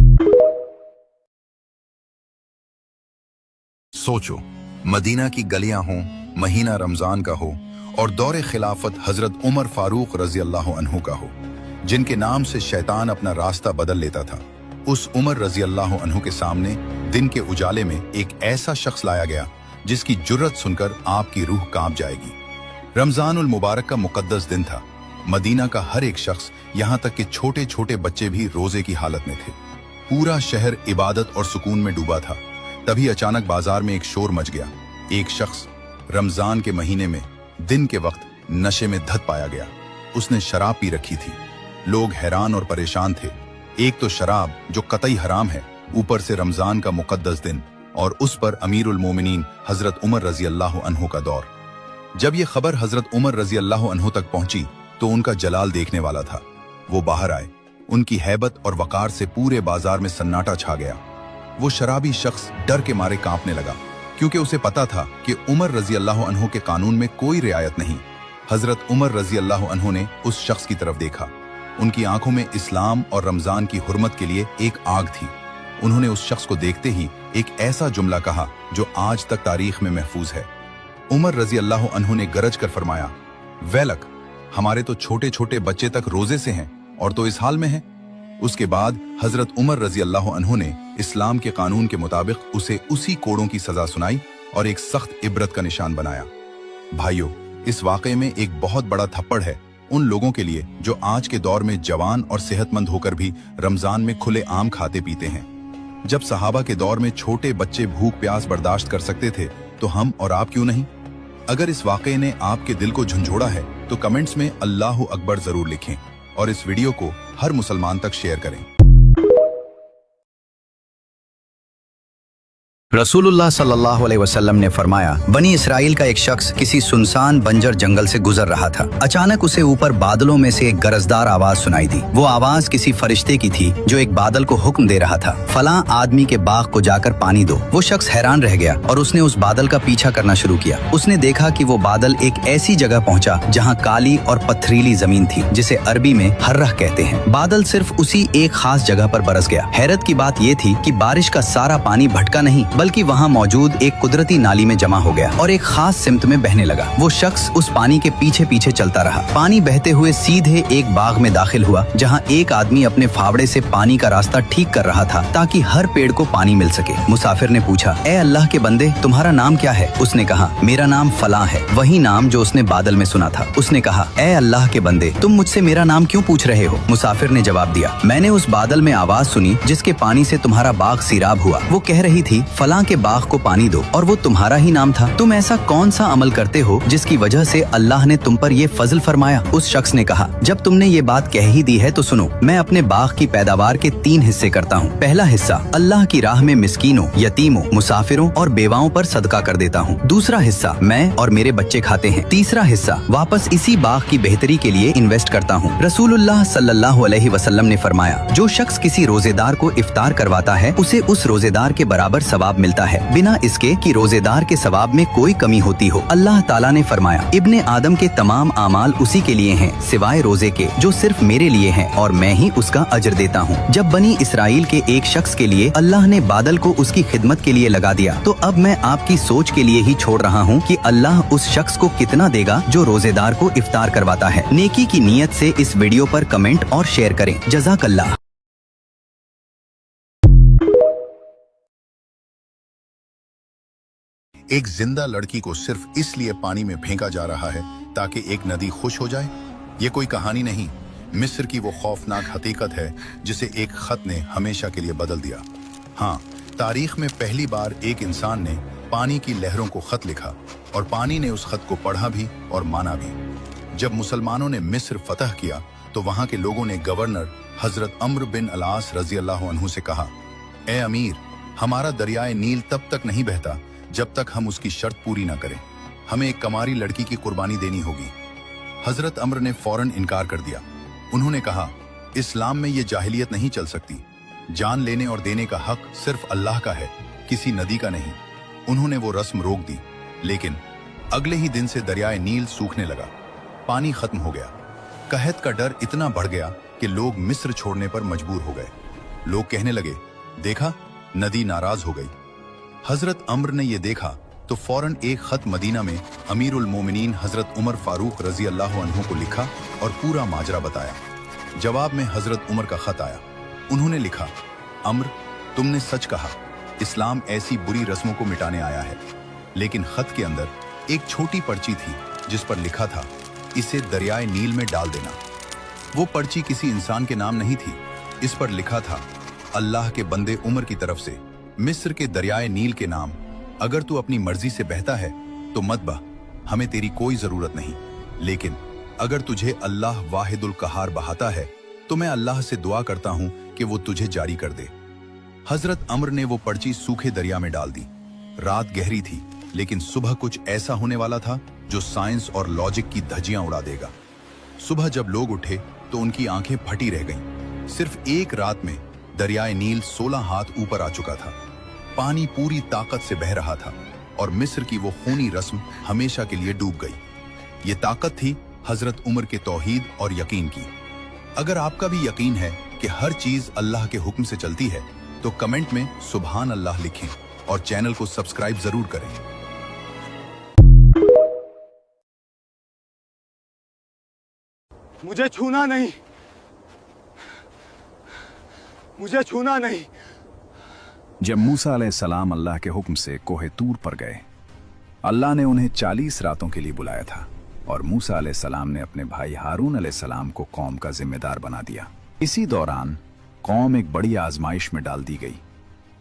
सोचो, मदीना की गलियां हों, महीना रमजान का हो और दौरे खिलाफत हजरत उमर फारूक रजी अल्लाह अन्हु का हो, जिनके नाम से शैतान अपना रास्ता बदल लेता था। उस उमर रजी अल्लाह अन्हु के सामने दिन के उजाले में एक ऐसा शख्स लाया गया जिसकी जुर्रत सुनकर आपकी रूह कांप जाएगी। रमजानुल मुबारक का मुकद्दस दिन था। मदीना का हर एक शख्स, यहाँ तक कि छोटे छोटे बच्चे भी रोजे की हालत में थे। पूरा शहर इबादत और सुकून में डूबा था। तभी अचानक बाजार में एक शोर मच गया। एक शख्स रमजान के महीने में दिन के वक्त नशे में धत पाया गया। उसने शराब पी रखी थी। लोग हैरान और परेशान थे। एक तो शराब जो कतई हराम है, ऊपर से रमजान का मुकद्दस दिन और उस पर अमीरुल मोमिनीन हजरत उमर रजी अल्लाह अन्हु का दौर। जब ये खबर हजरत उमर रजी अल्लाह अन्हु तक पहुंची तो उनका जलाल देखने वाला था। वो बाहर आए। उनकी हैबत और वकार से पूरे बाजार में सन्नाटा छा गया। वो शराबी शख्स डर के मारे कांपने लगा, क्योंकि उसे पता था कि उमर रजी अल्लाह अन्हु के कानून में कोई रियायत नहीं। हजरत उमर रजी अल्लाह अन्हु ने उस शख्स की तरफ देखा। उनकी आंखों में इस्लाम और रमजान की हुर्मत के लिए एक आग थी। उन्होंने उस शख्स को देखते ही एक ऐसा जुमला कहा जो आज तक तारीख में महफूज है। उमर रजी अल्लाह अन्हु ने गरज कर फरमाया, वैलक, हमारे तो छोटे छोटे बच्चे तक रोजे से हैं और तो इस हाल में हैं। उसके बाद हजरत उमर रजी अल्लाह अन्हु ने इस्लाम के कानून के मुताबिक उसे उसी कोड़ों की सजा सुनाई और एक सख्त इबरत का निशान बनाया। भाइयों, इस वाकये में एक बहुत बड़ा थप्पड़ है उन लोगों के लिए जो आज के दौर में जवान और सेहतमंद होकर भी रमजान में खुले आम खाते पीते हैं। जब सहाबा के दौर में छोटे बच्चे भूख प्यास बर्दाश्त कर सकते थे, तो हम और आप क्यों नहीं? अगर इस वाकये ने आपके दिल को झंझोड़ा है तो कमेंट्स में अल्लाहु अकबर जरूर लिखें और इस वीडियो को हर मुसलमान तक शेयर करें। रसूलुल्लाह सल्लल्लाहु अलैहि वसल्लम ने फरमाया, बनी इसराइल का एक शख्स किसी सुनसान बंजर जंगल से गुजर रहा था। अचानक उसे ऊपर बादलों में से एक गरजदार आवाज सुनाई दी। वो आवाज किसी फरिश्ते की थी जो एक बादल को हुक्म दे रहा था, फलां आदमी के बाग को जाकर पानी दो। वो शख्स हैरान रह गया और उसने उस बादल का पीछा करना शुरू किया। उसने देखा कि वो बादल एक ऐसी जगह पहुंचा जहां काली और पथरीली जमीन थी, जिसे अरबी में हर्रह कहते हैं। बादल सिर्फ उसी एक खास जगह पर बरस गया। हैरत की बात ये थी कि बारिश का सारा पानी भटका नहीं, बल्कि वहाँ मौजूद एक कुदरती नाली में जमा हो गया और एक खास सिमत में बहने लगा। वो शख्स उस पानी के पीछे पीछे चलता रहा। पानी बहते हुए सीधे एक बाग में दाखिल हुआ, जहाँ एक आदमी अपने फावड़े से पानी का रास्ता ठीक कर रहा था ताकि हर पेड़ को पानी मिल सके। मुसाफिर ने पूछा, ए अल्लाह के बंदे, तुम्हारा नाम क्या है? उसने कहा, मेरा नाम फलां है। वही नाम जो उसने बादल में सुना था। उसने कहा, ए अल्लाह के बंदे, तुम मुझसे मेरा नाम क्यों पूछ रहे हो? मुसाफिर ने जवाब दिया, मैंने उस बादल में आवाज सुनी जिसके पानी से तुम्हारा बाग सीराब हुआ। वो कह रही थी, फलां के बाग को पानी दो, और वो तुम्हारा ही नाम था। तुम ऐसा कौन सा अमल करते हो जिसकी वजह से अल्लाह ने तुम पर ये फजल फरमाया? उस शख्स ने कहा, जब तुमने ये बात कह ही दी है तो सुनो, मैं अपने बाग की पैदावार के 3 हिस्से करता हूँ। पहला हिस्सा अल्लाह की राह में मिस्कीनों, यतीमों, मुसाफिरों और बेवाओं पर सदका कर देता हूँ। दूसरा हिस्सा मैं और मेरे बच्चे खाते हैं। तीसरा हिस्सा वापस इसी बाग की बेहतरी के लिए इन्वेस्ट करता हूँ। रसूलुल्लाह सल्लल्लाहु अलैहि वसल्लम ने फरमाया, जो शख्स किसी रोजेदार को इफ्तार करवाता है, उसे उस रोजेदार के बराबर सवाब मिलता है, बिना इसके कि रोजेदार के सवाब में कोई कमी होती हो। अल्लाह ताला ने फरमाया, इब्ने आदम के तमाम आमाल उसी के लिए हैं सिवाय रोजे के, जो सिर्फ मेरे लिए हैं और मैं ही उसका अजर देता हूँ। जब बनी इसराइल के एक शख्स के लिए अल्लाह ने बादल को उसकी खिदमत के लिए लगा दिया, तो अब मैं आपकी सोच के लिए ही छोड़ रहा हूँ कि अल्लाह उस शख्स को कितना देगा जो रोजेदार को इफ्तार करवाता है। नेकी की नीयत से इस वीडियो पर कमेंट और शेयर करें। जज़ाकल्लाह। एक जिंदा लड़की को सिर्फ इसलिए पानी में फेंका जा रहा है ताकि एक नदी खुश हो जाए। ये कोई कहानी नहीं, मिस्र की वो खौफनाक हकीकत है जिसे एक खत ने हमेशा के लिए बदल दिया। हाँ, तारीख में पहली बार एक इंसान ने पानी की लहरों को खत लिखा और पानी ने उस खत को पढ़ा भी और माना भी। जब मुसलमानों ने मिस्र फतह किया तो वहां के लोगों ने गवर्नर हजरत अम्र बिन अलास रजी अल्लाह अन्हु से कहा, ए अमीर, हमारा दरियाए नील तब तक नहीं बहता जब तक हम उसकी शर्त पूरी ना करें। हमें एक कमारी लड़की की कुर्बानी देनी होगी। हजरत अम्र ने फौरन इनकार कर दिया। उन्होंने कहा, इस्लाम में ये जाहिलियत नहीं चल सकती। जान लेने और देने का हक सिर्फ अल्लाह का है, किसी नदी का नहीं। उन्होंने वो रस्म रोक दी, लेकिन अगले ही दिन से दरियाए नील सूखने लगा, पानी खत्म हो गया। कहत का डर इतना बढ़ गया कि लोग मिस्र छोड़ने पर मजबूर हो गए। लोग कहने लगे, देखा, नदी नाराज हो गई। हजरत अम्र ने यह देखा तो फौरन एक खत मदीना में अमीरुल मोमिनीन हजरत उमर फारूक रजी अल्लाह अन्हु को लिखा और पूरा माजरा बताया। जवाब में हजरत उमर का खत आया। उन्होंने लिखा, अम्र, तुमने सच कहा, इस्लाम ऐसी बुरी रस्मों को मिटाने आया है। लेकिन खत के अंदर एक छोटी पर्ची थी जिस पर लिखा था, इसे दरियाए नील में डाल देना। वो पर्ची किसी इंसान के नाम नहीं थी। इस पर लिखा था, अल्लाह के बंदे उमर की तरफ से मिस्र के दरियाए नील के नाम, अगर तू अपनी मर्जी से बहता है तो मत बह, हमें तेरी कोई जरूरत नहीं। लेकिन अगर तुझे अल्लाह वाहिदुल कहार बहाता है तो मैं अल्लाह से दुआ करता हूं कि वो तुझे जारी कर दे। हजरत अम्र ने वो पर्ची सूखे दरिया में डाल दी। रात गहरी थी, लेकिन सुबह कुछ ऐसा होने वाला था जो साइंस और लॉजिक की धज्जियां उड़ा देगा। सुबह जब लोग उठे तो उनकी आंखें फटी रह गईं। सिर्फ एक रात में दरियाए नील 16 हाथ ऊपर आ चुका था। पानी पूरी ताकत से बह रहा था और मिस्र की वो खूनी रस्म हमेशा के लिए डूब गई। ये ताकत थी हजरत उमर के तौहीद और यकीन की। अगर आपका भी यकीन है कि हर चीज अल्लाह के हुक्म से चलती है तो कमेंट में सुभान अल्लाह लिखें और चैनल को सब्सक्राइब जरूर करें। मुझे छूना नहीं, मुझे छूना नहीं। जब मूसा अलैहिस्सलाम अल्लाह के हुक्म से कोहे तूर पर गए, अल्लाह ने उन्हें 40 रातों के लिए बुलाया था और मूसा अलैहिस्सलाम ने अपने भाई हारून अलैहिस्सलाम को कौम का जिम्मेदार बना दिया। इसी दौरान कौम एक बड़ी आजमाइश में डाल दी गई।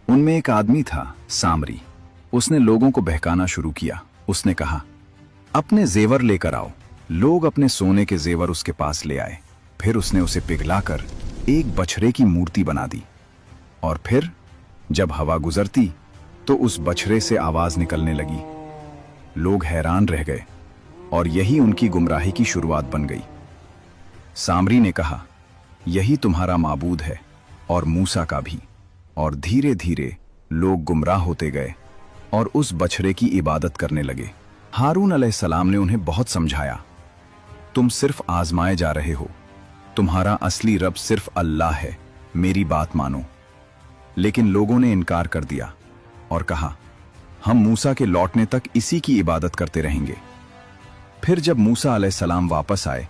उनमें एक आदमी था, सामरी। उसने लोगों को बहकाना शुरू किया। उसने कहा, अपने जेवर लेकर आओ। लोग अपने सोने के जेवर उसके पास ले आए। फिर उसने उसे पिघलाकर एक बछड़े की मूर्ति बना दी और फिर जब हवा गुजरती तो उस बछड़े से आवाज निकलने लगी। लोग हैरान रह गए और यही उनकी गुमराही की शुरुआत बन गई। सामरी ने कहा, यही तुम्हारा माबूद है और मूसा का भी। और धीरे धीरे लोग गुमराह होते गए और उस बछड़े की इबादत करने लगे। हारून अलैहिस्सलाम ने उन्हें बहुत समझाया, तुम सिर्फ आजमाए जा रहे हो, तुम्हारा असली रब सिर्फ अल्लाह है, मेरी बात मानो। लेकिन लोगों ने इनकार कर दिया और कहा, हम मूसा के लौटने तक इसी की इबादत करते रहेंगे। फिर जब मूसा अलैहिस्सलाम वापस आए,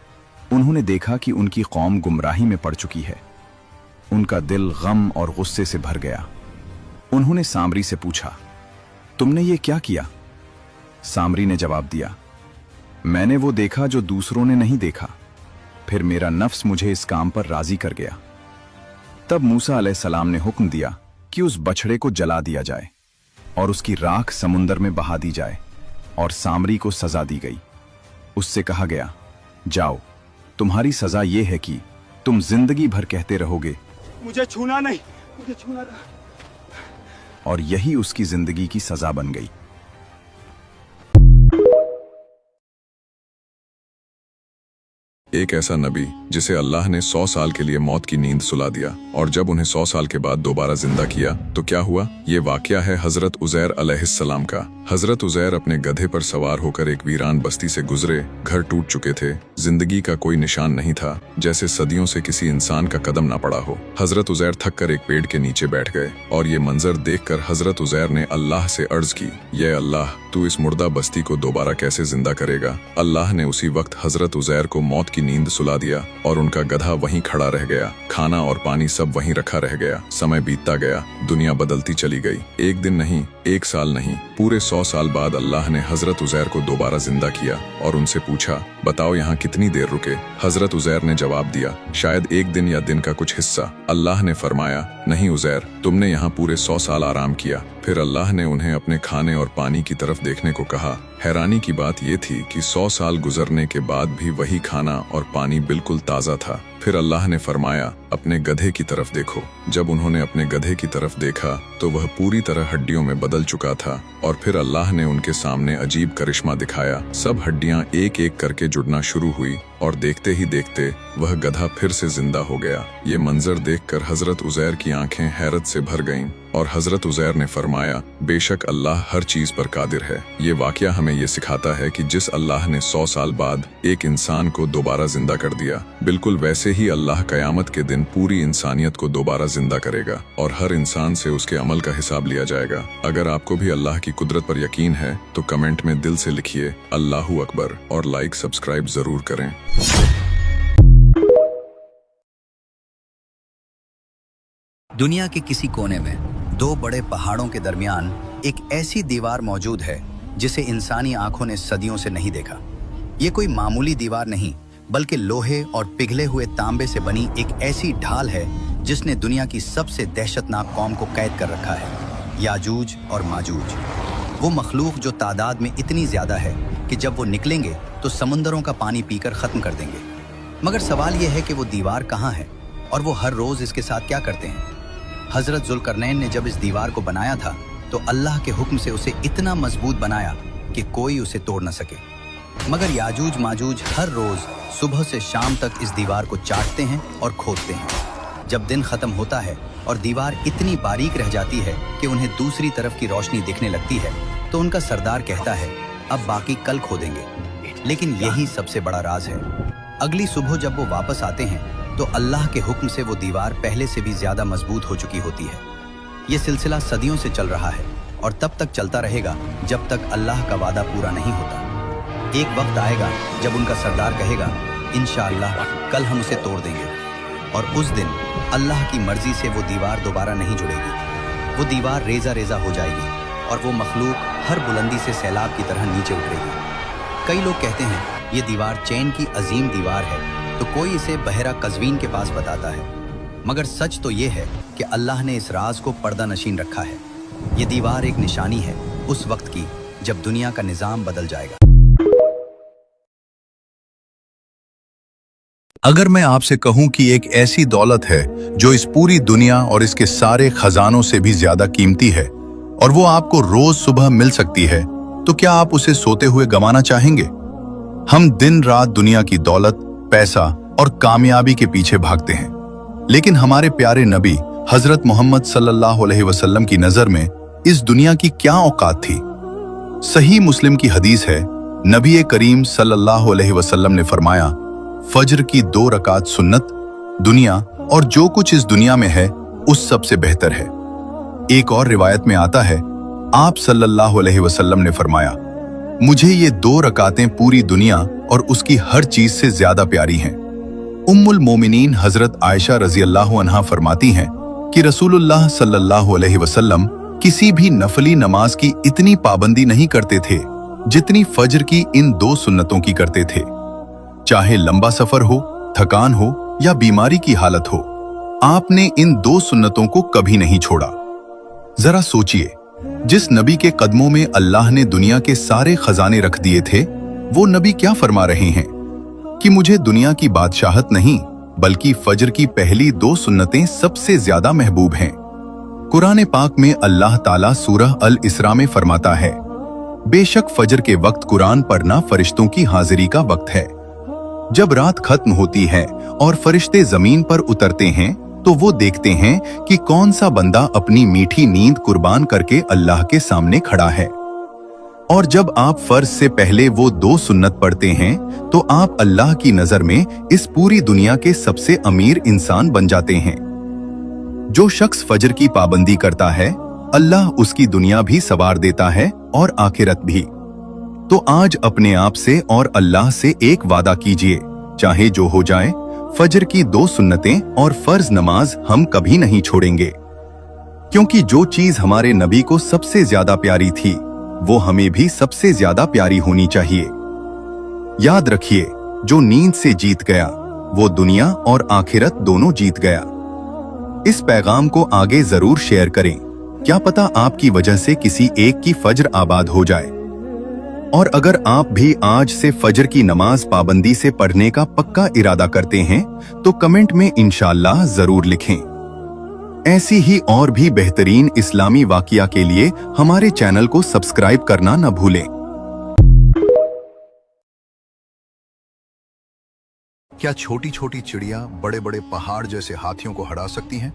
उन्होंने देखा कि उनकी कौम गुमराही में पड़ चुकी है। उनका दिल गम और गुस्से से भर गया। उन्होंने सामरी से पूछा, तुमने ये क्या किया? सामरी ने जवाब दिया, मैंने वो देखा जो दूसरों ने नहीं देखा, फिर मेरा नफ्स मुझे इस काम पर राजी कर गया। तब मूसा अलैहिस्सलाम ने हुक्म दिया कि उस बछड़े को जला दिया जाए और उसकी राख समुंदर में बहा दी जाए और सामरी को सजा दी गई। उससे कहा गया, जाओ, तुम्हारी सजा यह है कि तुम जिंदगी भर कहते रहोगे, मुझे छूना नहीं, मुझे छूना नहीं। और यही उसकी जिंदगी की सजा बन गई। एक ऐसा नबी जिसे अल्लाह ने 100 साल के लिए मौत की नींद सुला दिया और जब उन्हें 100 साल के बाद दोबारा जिंदा किया तो क्या हुआ। ये वाकया है हजरत उजैर अलैहिस्सलाम का। हजरत उजैर अपने गधे पर सवार होकर एक वीरान बस्ती से गुजरे। घर टूट चुके थे, जिंदगी का कोई निशान नहीं था, जैसे सदियों से किसी इंसान का कदम ना पड़ा हो। हजरत उजैर थक कर एक पेड़ के नीचे बैठ गए और ये मंजर देखकर हजरत उजैर ने अल्लाह से अर्ज की, ये अल्लाह, तू इस मुर्दा बस्ती को दोबारा कैसे जिंदा करेगा। अल्लाह ने उसी वक्त हजरत उजैर को मौत की नींद सुला दिया और उनका गधा वहीं खड़ा रह गया। खाना और पानी सब वहीं रखा रह गया। समय बीतता गया, दुनिया बदलती चली गई। एक दिन नहीं, एक साल नहीं, पूरे 100 साल बाद अल्लाह ने हजरत उजैर को दोबारा जिंदा किया और उनसे पूछा, बताओ यहाँ कितनी देर रुके। हजरत उजैर ने जवाब दिया, शायद एक दिन या दिन का कुछ हिस्सा। अल्लाह ने फरमाया, नहीं उजैर, तुमने यहाँ पूरे 100 साल आराम किया। फिर अल्लाह ने उन्हें अपने खाने और पानी की तरफ देखने को कहा। हैरानी की बात यह थी कि 100 साल गुजरने के बाद भी वही खाना और पानी बिल्कुल ताज़ा था। फिर अल्लाह ने फरमाया, अपने गधे की तरफ देखो। जब उन्होंने अपने गधे की तरफ देखा तो वह पूरी तरह हड्डियों में बदल चुका था और फिर अल्लाह ने उनके सामने अजीब करिश्मा दिखाया। सब हड्डियां एक एक करके जुड़ना शुरू हुई और देखते ही देखते वह गधा फिर से जिंदा हो गया। ये मंजर देखकर हजरत उजैर की आंखें हैरत से भर गईं और हजरत उजैर ने फरमाया, बेशक अल्लाह हर चीज पर कादिर है। ये वाकया हमें ये सिखाता है कि जिस अल्लाह ने 100 साल बाद एक इंसान को दोबारा जिंदा कर दिया, बिल्कुल वैसे ही अल्लाह कयामत के दिन पूरी इंसानियत को दोबारा जिंदा करेगा और हर इंसान से उसके अमल का हिसाब लिया जाएगा। अगर आपको भी अल्लाह की कुदरत पर यकीन है तो कमेंट में दिल से लिखिए अल्लाहू अकबर और लाइक सब्सक्राइब जरूर करें। दुनिया के किसी कोने में 2 बड़े पहाड़ों के दरमियान एक ऐसी दीवार मौजूद है जिसे इंसानी आंखों ने सदियों से नहीं देखा। ये कोई मामूली दीवार नहीं, बल्कि लोहे और पिघले हुए तांबे से बनी एक ऐसी ढाल है जिसने दुनिया की सबसे दहशतनाक कौम को कैद कर रखा है, याजूज और माजूज। वो मखलूक जो तादाद में इतनी ज्यादा है कि जब वो निकलेंगे तो समुंदरों का पानी पीकर खत्म कर देंगे। मगर सवाल यह है कि वो दीवार कहाँ है और वो हर रोज इसके साथ क्या करते हैं। हजरत जुल्करनैन ने जब इस दीवार को बनाया था तो अल्लाह के हुक्म से उसे इतना मजबूत बनाया कि कोई उसे तोड़ न सके। मगर याजूज माजूज हर रोज सुबह से शाम तक इस दीवार को चाटते हैं और खोदते हैं। जब दिन खत्म होता है और दीवार इतनी बारीक रह जाती है कि उन्हें दूसरी तरफ की रोशनी दिखने लगती है तो उनका सरदार कहता है, अब बाकी कल खोदेंगे। लेकिन यही सबसे बड़ा राज है। अगली सुबह जब वो वापस आते हैं तो अल्लाह के हुक्म से वो दीवार पहले से भी ज्यादा मजबूत हो चुकी होती है। ये सिलसिला सदियों से चल रहा है और तब तक चलता रहेगा जब तक अल्लाह का वादा पूरा नहीं होता। एक वक्त आएगा जब उनका सरदार कहेगा, इंशाअल्लाह कल हम उसे तोड़ देंगे, और उस दिन अल्लाह की मर्जी से वो दीवार दोबारा नहीं जुड़ेगी। वो दीवार रेजा रेजा हो जाएगी और वो मखलूक हर बुलंदी से सैलाब की तरह नीचे उतरेगी। कई लोग कहते हैं ये दीवार चैन की अजीम दीवार है, तो कोई इसे बहरा कज़वीन के पास बताता है। मगर सच तो ये है कि अल्लाह ने इस राज को पर्दा नशीन रखा है। ये दीवार एक निशानी है उस वक्त की जब दुनिया का निजाम बदल जाएगा। अगर मैं आपसे कहूं कि एक ऐसी दौलत है जो इस पूरी दुनिया और इसके सारे खजानों से भी ज्यादा कीमती है और वो आपको रोज सुबह मिल सकती है, तो क्या आप उसे सोते हुए गंवाना चाहेंगे? हम दिन रात दुनिया की दौलत, पैसा और कामयाबी के पीछे भागते हैं, लेकिन हमारे प्यारे नबी हजरत मोहम्मद सल्लल्लाहु अलैहि वसल्लम की नजर में इस दुनिया की क्या औकात थी। सही मुस्लिम की हदीस है, नबी करीम सल्लल्लाहु अलैहि वसल्लम ने फरमाया, फज्र की 2 रकात सुन्नत दुनिया और जो कुछ इस दुनिया में है उस सब से बेहतर है। एक और रिवायत में आता है, आप सल्लल्लाहु अलैहि वसल्लम ने फरमाया, मुझे ये 2 रकातें पूरी दुनिया और उसकी हर चीज से ज्यादा प्यारी हैं। उम्मुल मोमिनीन हजरत आयशा रजी अल्लाह अन्हा फरमाती हैं कि रसूलुल्लाह सल्लल्लाहु अलैहि वसल्लम किसी भी नफली नमाज की इतनी पाबंदी नहीं करते थे जितनी फज्र की इन 2 सुन्नतों की करते थे। चाहे लंबा सफर हो, थकान हो या बीमारी की हालत हो, आपने इन 2 सुन्नतों को कभी नहीं छोड़ा। जरा सोचिए, जिस नबी के कदमों में अल्लाह ने दुनिया के सारे खजाने रख दिए थे, वो नबी क्या फरमा रहे हैं कि मुझे दुनिया की बादशाहत नहीं बल्कि फज्र की पहली 2 सुन्नतें सबसे ज्यादा महबूब हैं। कुरान पाक में अल्लाह ताला सूरह अल इसरा में फरमाता है, बेशक फज्र के वक्त कुरान पढ़ना फरिश्तों की हाजिरी का वक्त है। जब रात खत्म होती है और फरिश्ते जमीन पर उतरते हैं तो वो देखते हैं कि कौन सा बंदा अपनी मीठी नींद कुर्बान करके अल्लाह के सामने खड़ा है। और जब आप फर्ज से पहले वो 2 सुन्नत पढ़ते हैं तो आप अल्लाह की नजर में इस पूरी दुनिया के सबसे अमीर इंसान बन जाते हैं। जो शख्स फजर की पाबंदी करता है अल्लाह उसकी दुनिया भी सवार देता है और आखिरत भी। तो आज अपने आप से और अल्लाह से एक वादा कीजिए, चाहे जो हो जाए, फजर की 2 सुन्नतें और फर्ज नमाज हम कभी नहीं छोड़ेंगे। क्योंकि जो चीज हमारे नबी को सबसे ज्यादा प्यारी थी वो हमें भी सबसे ज्यादा प्यारी होनी चाहिए। याद रखिए, जो नींद से जीत गया वो दुनिया और आखिरत दोनों जीत गया। इस पैगाम को आगे जरूर शेयर करें, क्या पता आपकी वजह से किसी एक की फजर आबाद हो जाए। और अगर आप भी आज से फजर की नमाज पाबंदी से पढ़ने का पक्का इरादा करते हैं तो कमेंट में इंशाअल्लाह जरूर लिखें। ऐसी ही और भी बेहतरीन इस्लामी वाकिया के लिए हमारे चैनल को सब्सक्राइब करना न भूलें। क्या छोटी छोटी चिड़िया बड़े बड़े पहाड़ जैसे हाथियों को हरा सकती हैं?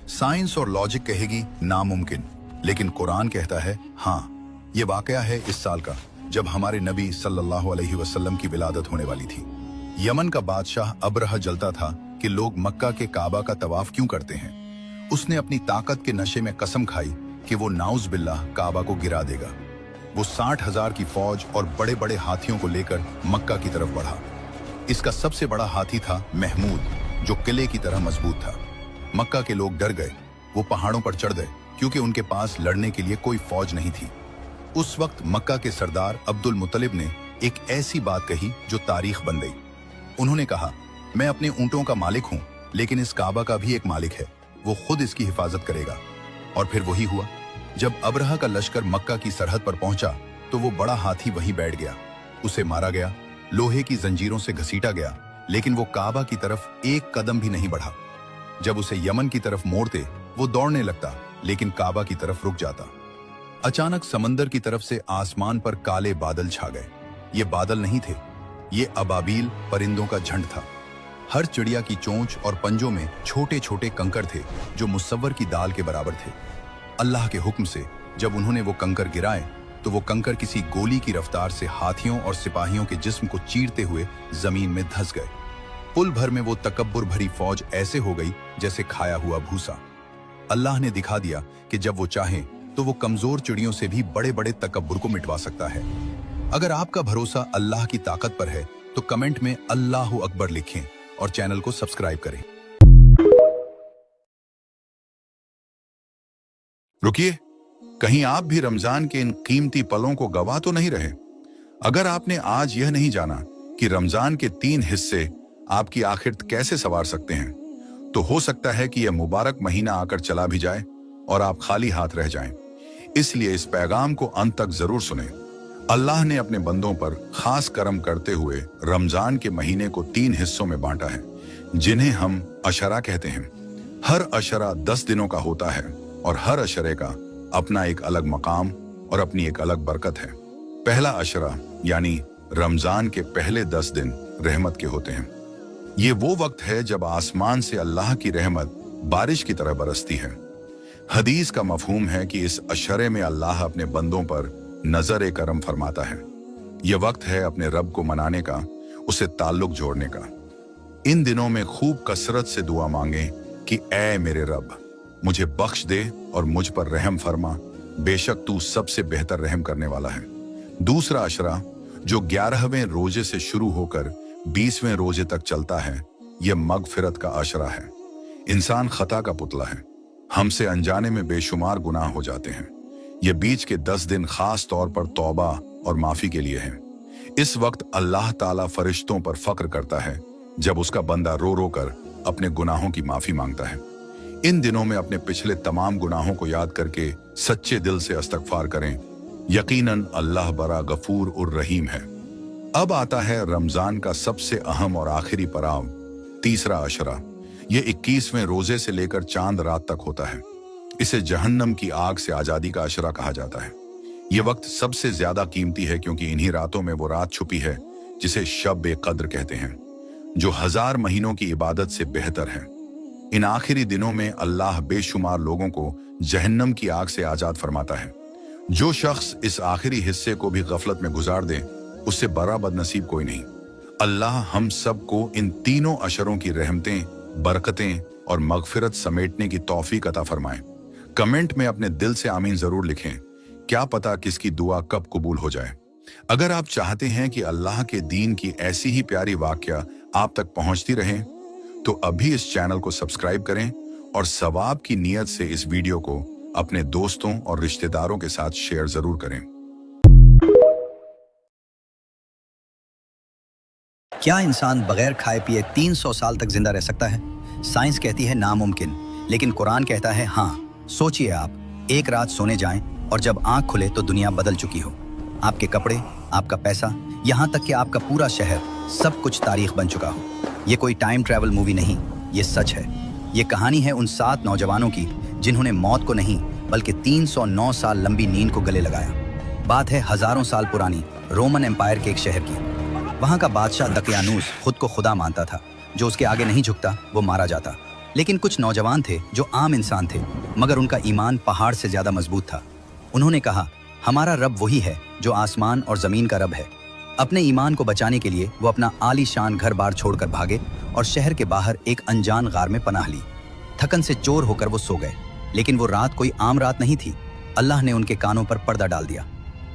साइंस और लॉजिक कहेगी नामुमकिन, लेकिन कुरान कहता है हाँ। ये वाकया है इस साल का, जब हमारे नबी सल्लल्लाहु अलैहि वसल्लम की विलादत होने वाली थी। यमन का बादशाह अबरहा जलता था कि लोग मक्का के काबा का तवाफ क्यों करते हैं। उसने अपनी ताकत के नशे में कसम खाई कि वो नाउज बिल्लाह काबा को गिरा देगा। वो 60,000 की फौज और बड़े बड़े हाथियों को लेकर मक्का की तरफ बढ़ा। इसका सबसे बड़ा हाथी था महमूद, जो किले की तरह मजबूत था। मक्का के लोग डर गए, वो पहाड़ों पर चढ़ गए क्योंकि उनके पास लड़ने के लिए कोई फौज नहीं थी। उस वक्त मक्का के सरदार अब्दुल मुत्तलिब ने एक ऐसी बात कही जो तारीख बन गई। उन्होंने कहा, मैं अपने ऊंटों का मालिक हूं, लेकिन इस काबा का भी एक मालिक है, वो खुद इसकी हिफाजत करेगा। और फिर वही हुआ। जब अबरहा का लश्कर मक्का की सरहद पर पहुंचा तो वो बड़ा हाथी वहीं बैठ गया। उसे मारा गया, लोहे की जंजीरों से घसीटा गया, लेकिन वो काबा की तरफ एक कदम भी नहीं बढ़ा। जब उसे यमन की तरफ मोड़ते वो दौड़ने लगता, लेकिन काबा की तरफ रुक जाता। अचानक समंदर की तरफ से आसमान पर काले बादल छा गए। ये बादल नहीं थे, ये अबाबील परिंदों का झंड था। हर चिड़िया की चोंच और पंजों में छोटे छोटे कंकर थे जो मुसव्वर की दाल के बराबर थे। अल्लाह के हुक्म से जब उन्होंने वो कंकर गिराए तो वो कंकर किसी गोली की रफ्तार से हाथियों और सिपाहियों के जिस्म को चीरते हुए जमीन में धंस गए। पुल भर में वो तकब्बुर भरी फौज ऐसे हो गई जैसे खाया हुआ भूसा। अल्लाह ने दिखा दिया कि जब वो चाहे तो वो कमजोर चिड़ियों से भी बड़े बड़े तकब्बुर को मिटवा सकता है। अगर आपका भरोसा अल्लाह की ताकत पर है तो कमेंट में अल्लाहु अकबर लिखें और चैनल को सब्सक्राइब करें। रुकिए, कहीं आप भी रमजान के इन कीमती पलों को गवा तो नहीं रहे। अगर आपने आज यह नहीं जाना कि रमजान के 3 हिस्से आपकी आखिरत कैसे संवार सकते हैं, तो हो सकता है कि यह मुबारक महीना आकर चला भी जाए और आप खाली हाथ रह जाएं। इसलिए इस पैगाम को अंत तक जरूर सुने। अल्लाह ने अपने बंदों पर खास करम करते हुए रमजान के महीने को 3 हिस्सों में बांटा है, जिन्हें हम अशरा कहते हैं। हर अशरा 10 दिनों का होता है और हर अशरे का अपना एक अलग मकाम और अपनी एक अलग बरकत है। पहला अशरा यानी रमजान के पहले 10 दिन रहमत के होते हैं। ये वो वक्त है जब आसमान से अल्लाह की रहमत बारिश की तरह बरसती है। हदीस का मफहूम है कि इस अशरे में अल्लाह अपने बंदों पर नजर करम फरमाता है। यह वक्त है अपने रब को मनाने का, उसे ताल्लुक जोड़ने का। इन दिनों में खूब कसरत से दुआ मांगे कि ऐ मेरे रब, मुझे बख्श दे और मुझ पर रहम फरमा, बेशक तू सबसे बेहतर रहम करने वाला है। दूसरा अशरा जो 11वें रोजे से शुरू होकर 20वें रोजे तक चलता है, यह मगफिरत का अशरा है। इंसान खता का पुतला है, हमसे अनजाने में बेशुमार गुनाह हो जाते हैं। ये बीच के 10 दिन खास तौर पर तौबा और माफी के लिए हैं। इस वक्त अल्लाह ताला फरिश्तों पर फक्र करता है जब उसका बंदा रो रो कर अपने गुनाहों की माफी मांगता है। इन दिनों में अपने पिछले तमाम गुनाहों को याद करके सच्चे दिल से इस्तगफार करें। यकीनन अल्लाह बड़ा गफूर और रहीम है। अब आता है रमजान का सबसे अहम और आखिरी पड़ाव, तीसरा अशरा। ये 21वें रोजे से लेकर चांद रात तक होता है। इसे जहन्नम की आग से आजादी का अशरा कहा जाता है। यह वक्त सबसे ज्यादा कीमती है क्योंकि इन्हीं रातों में वो रात छुपी है जिसे शब-ए-कद्र कहते हैं। जो 1000 महीनों की इबादत से बेहतर है। इन आखिरी दिनों में अल्लाह बेशुमार लोगों को जहन्नम की आग से आजाद फरमाता है। जो शख्स इस आखिरी हिस्से को भी गफलत में गुजार दे, उससे बड़ा बदनसीब कोई नहीं। अल्लाह हम सबको इन तीनों अशरों की रहमतें, बरकतें और मगफिरत समेटने की तौफीक अता फरमाए। कमेंट में अपने दिल से आमीन जरूर लिखें, क्या पता किसकी दुआ कब कबूल हो जाए। अगर आप चाहते हैं कि अल्लाह के दीन की ऐसी ही प्यारी वाकया आप तक पहुंचती रहें, तो अभी इस चैनल को सब्सक्राइब करें और सवाब की नीयत से इस वीडियो को अपने दोस्तों और रिश्तेदारों के साथ शेयर जरूर करें। क्या इंसान बगैर खाए पिए 300 साल तक जिंदा रह सकता है? साइंस कहती है नामुमकिन, लेकिन कुरान कहता है हाँ। सोचिए, आप एक रात सोने जाएं और जब आंख खुले तो दुनिया बदल चुकी हो। आपके कपड़े, आपका पैसा, यहाँ तक कि आपका पूरा शहर, सब कुछ तारीख बन चुका हो। ये कोई टाइम ट्रैवल मूवी नहीं, ये सच है। ये कहानी है उन 7 नौजवानों की जिन्होंने मौत को नहीं बल्कि 309 साल लंबी नींद को गले लगाया। बात है हजारों साल पुरानी रोमन एम्पायर के एक शहर की। वहाँ का बादशाह दकियानूस खुद को खुदा मानता था। जो उसके आगे नहीं झुकता वो मारा जाता। लेकिन कुछ नौजवान थे जो आम इंसान थे, मगर उनका ईमान पहाड़ से ज्यादा मजबूत था। उन्होंने कहा, हमारा रब वही है जो आसमान और जमीन का रब है। अपने ईमान को बचाने के लिए वो अपना आलीशान घर बार छोड़कर भागे और शहर के बाहर एक अनजान गार में पनाह ली। थकन से चोर होकर वो सो गए, लेकिन वो रात कोई आम रात नहीं थी। अल्लाह ने उनके कानों पर पर्दा डाल दिया।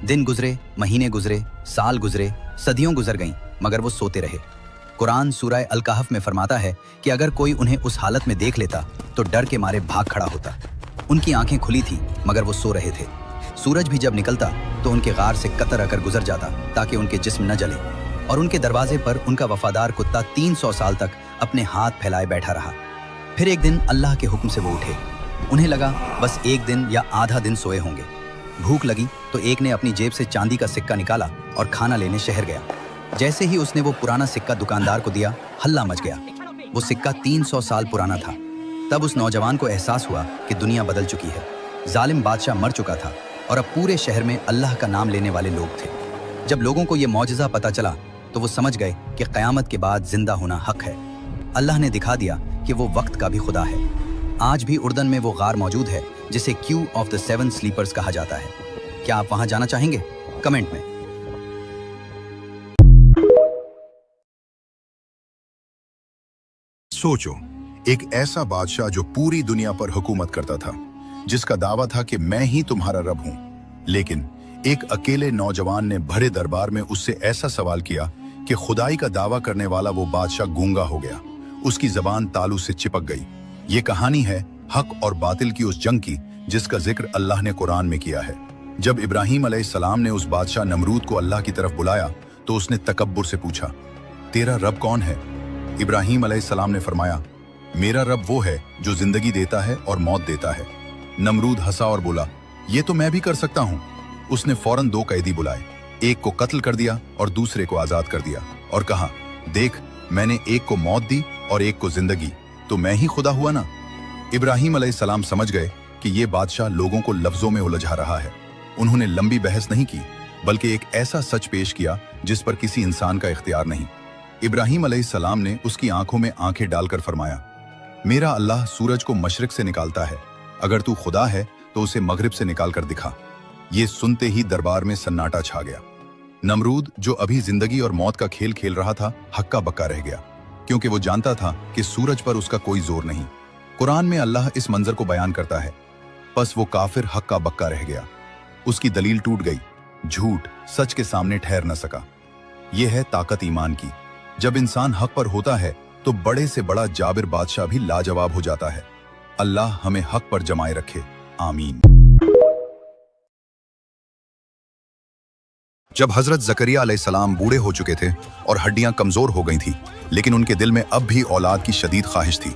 दिन गुजरे, महीने गुजरे, साल गुजरे, सदियों गुजर गईं, मगर वो सोते रहे। कुरान सूरह अल कहफ में फरमाता है कि अगर कोई उन्हें उस हालत में देख लेता तो डर के मारे भाग खड़ा होता। उनकी आंखें खुली थी मगर वो सो रहे थे। सूरज भी जब निकलता तो उनके गार से कतर आकर गुजर जाता ताकि उनके जिस्म न जले, और उनके दरवाजे पर उनका वफादार कुत्ता 300 साल तक अपने हाथ फैलाए बैठा रहा। फिर एक दिन अल्लाह के हुक्म से वो उठे। उन्हें लगा बस एक दिन या आधा दिन सोए होंगे। भूख लगी तो एक ने अपनी जेब से चांदी का सिक्का निकाला और खाना लेने शहर गया। जैसे ही उसने वो पुराना सिक्का दुकानदार को दिया, हल्ला मच गया। वो सिक्का 300 साल पुराना था। तब उस नौजवान को एहसास हुआ कि दुनिया बदल चुकी है। जालिम बादशाह मर चुका था और अब पूरे शहर में अल्लाह का नाम लेने वाले लोग थे। जब लोगों को ये मौजज़ा पता चला तो वो समझ गए कि क़यामत के बाद जिंदा होना हक है। अल्लाह ने दिखा दिया कि वो वक्त का भी खुदा है। आज भी उर्दन में वो गार मौजूद है जिसे क्यू ऑफ द 7 स्लीपर्स कहा जाता है। क्या आप वहां जाना चाहेंगे? कमेंट में। सोचो, एक ऐसा बादशाह जो पूरी दुनिया पर हुकूमत करता था, जिसका दावा था कि मैं ही तुम्हारा रब हूं, लेकिन एक अकेले नौजवान ने भरे दरबार में उससे ऐसा सवाल किया कि खुदाई का दावा करने वाला वो बादशाह गूंगा हो गया। उसकी जबान तालू से चिपक गई। ये कहानी है हक और बातिल की उस जंग की जिसका जिक्र अल्लाह ने कुरान में किया है। जब इब्राहीम अलैहिस्सलाम ने उस बादशाह नमरूद को अल्लाह की तरफ बुलाया तो उसने तकब्बुर से पूछा, तेरा रब कौन है? इब्राहीम अलैहिस्सलाम ने फरमाया, मेरा रब वो है जो जिंदगी देता है और मौत देता है। नमरूद हंसा और बोला, ये तो मैं भी कर सकता हूँ। उसने फौरन 2 कैदी बुलाए, एक को कत्ल कर दिया और दूसरे को आजाद कर दिया और कहा, देख, मैंने एक को मौत दी और एक को जिंदगी, तो मैं ही खुदा हुआ ना। इब्राहीम अलैहिस्सलाम समझ गए कि ये बादशाह लोगों को लफ्जों में उलझा रहा है। उन्होंने लंबी बहस नहीं की, बल्कि एक ऐसा सच पेश किया जिस पर किसी इंसान का इख्तियार नहीं। इब्राहीम अलैहिस्सलाम ने उसकी आंखों में आंखें डालकर फरमाया, मेरा अल्लाह सूरज को मशरिक से निकालता है, अगर तू खुदा है तो उसे मगरिब से निकाल कर दिखा। ये सुनते ही दरबार में सन्नाटा छा गया। नमरूद, जो अभी जिंदगी और मौत का खेल खेल रहा था, हक्का बक्का रह गया, क्योंकि वो जानता था कि सूरज पर उसका कोई जोर नहीं। कुरान में अल्लाह इस मंजर को बयान करता है, बस वो काफिर हक्का बक्का रह गया। उसकी दलील टूट गई। झूठ सच के सामने ठहर न सका। यह है ताकत ईमान की। जब इंसान हक पर होता है तो बड़े से बड़ा जाबिर बादशाह भी लाजवाब हो जाता है। अल्लाह हमें हक पर जमाए रखे, आमीन। जब हजरत जकरिया अलैहिस्सलाम बूढ़े हो चुके थे और हड्डियां कमजोर हो गई थी, लेकिन उनके दिल में अब भी औलाद की शदीद ख्वाहिश थी,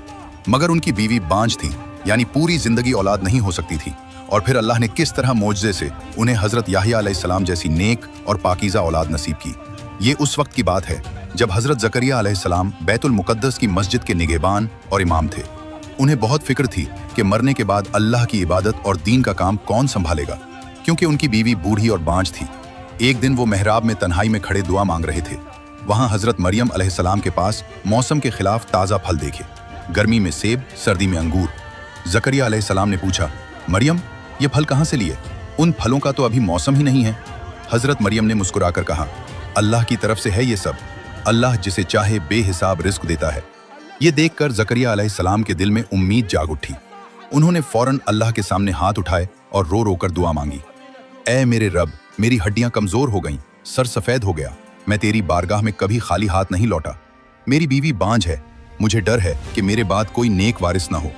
मगर उनकी बीवी बांझ थी, यानी पूरी जिंदगी औलाद नहीं हो सकती थी। और फिर अल्लाह ने किस तरह मोजज़े से उन्हें हजरत याहिया अलैहिस्सलाम जैसी नेक और पाकीज़ा औलाद नसीब की। ये उस वक्त की बात है जब हजरत जकरिया अलैहिस्सलाम बैतुल मुकद्दस की मस्जिद के निगहबान और इमाम थे। उन्हें बहुत फिक्र थी कि मरने के बाद अल्लाह की इबादत और दीन का काम कौन संभालेगा, क्योंकि उनकी बीवी बूढ़ी और बांझ थी। एक दिन वो मेहराब में तन्हाई में खड़े दुआ मांग रहे थे। वहां हजरत मरियम अलैहिस्सलाम के पास मौसम के खिलाफ ताज़ा फल देखे। गर्मी में सेब, सर्दी में अंगूर। जकरिया अलैहिस्सलाम ने पूछा, मरियम ये फल कहाँ से लिए? उन फलों का तो अभी मौसम ही नहीं है। हजरत मरियम ने मुस्कुराकर कहा, अल्लाह की तरफ से है ये सब। अल्लाह जिसे चाहे बेहिसाब रिस्क देता है। ये देखकर जकरिया अलैहिस्सलाम के दिल में उम्मीद जाग उठी। उन्होंने फौरन अल्लाह के सामने हाथ उठाए और रो रो कर दुआ मांगी। ऐ मेरे रब, मेरी हड्डियां कमजोर हो गईं, सर सफेद हो गया, मैं तेरी बारगाह में कभी खाली हाथ नहीं लौटा। मेरी बीवी बांझ है, मुझे डर है कि मेरे बाद कोई नेक वारिस ना हो।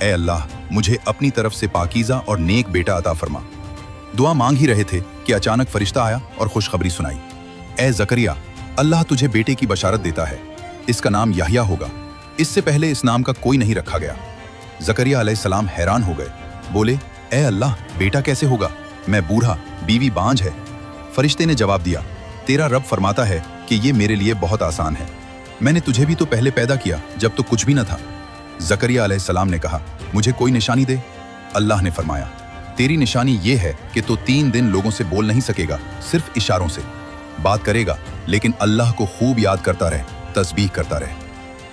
ऐ अल्लाह, मुझे अपनी तरफ से पाकीज़ा और नेक बेटा अता फरमा। दुआ मांग ही रहे थे कि अचानक फरिश्ता आया और खुशखबरी सुनाई। ऐ जकरिया, अल्लाह तुझे बेटे की बशारत देता है, इसका नाम याहिया होगा। इससे पहले इस नाम का कोई नहीं रखा गया। जकरिया अलैहिस्सलाम हैरान हो गए, बोले, ऐ अल्लाह, बेटा कैसे होगा? मैं बूढ़ा, बीवी बांझ है। फरिश्ते ने जवाब दिया, तेरा रब फरमाता है कि ये मेरे लिए बहुत आसान है। मैंने तुझे भी तो पहले पैदा किया जब तो कुछ भी न था। जकरिया अलैहिस्सलाम ने कहा, मुझे कोई निशानी दे। अल्लाह ने फरमाया, तेरी निशानी ये है कि तो 3 दिन लोगों से बोल नहीं सकेगा, सिर्फ इशारों से बात करेगा, लेकिन अल्लाह को खूब याद करता रहे, तस्बीह करता रहे।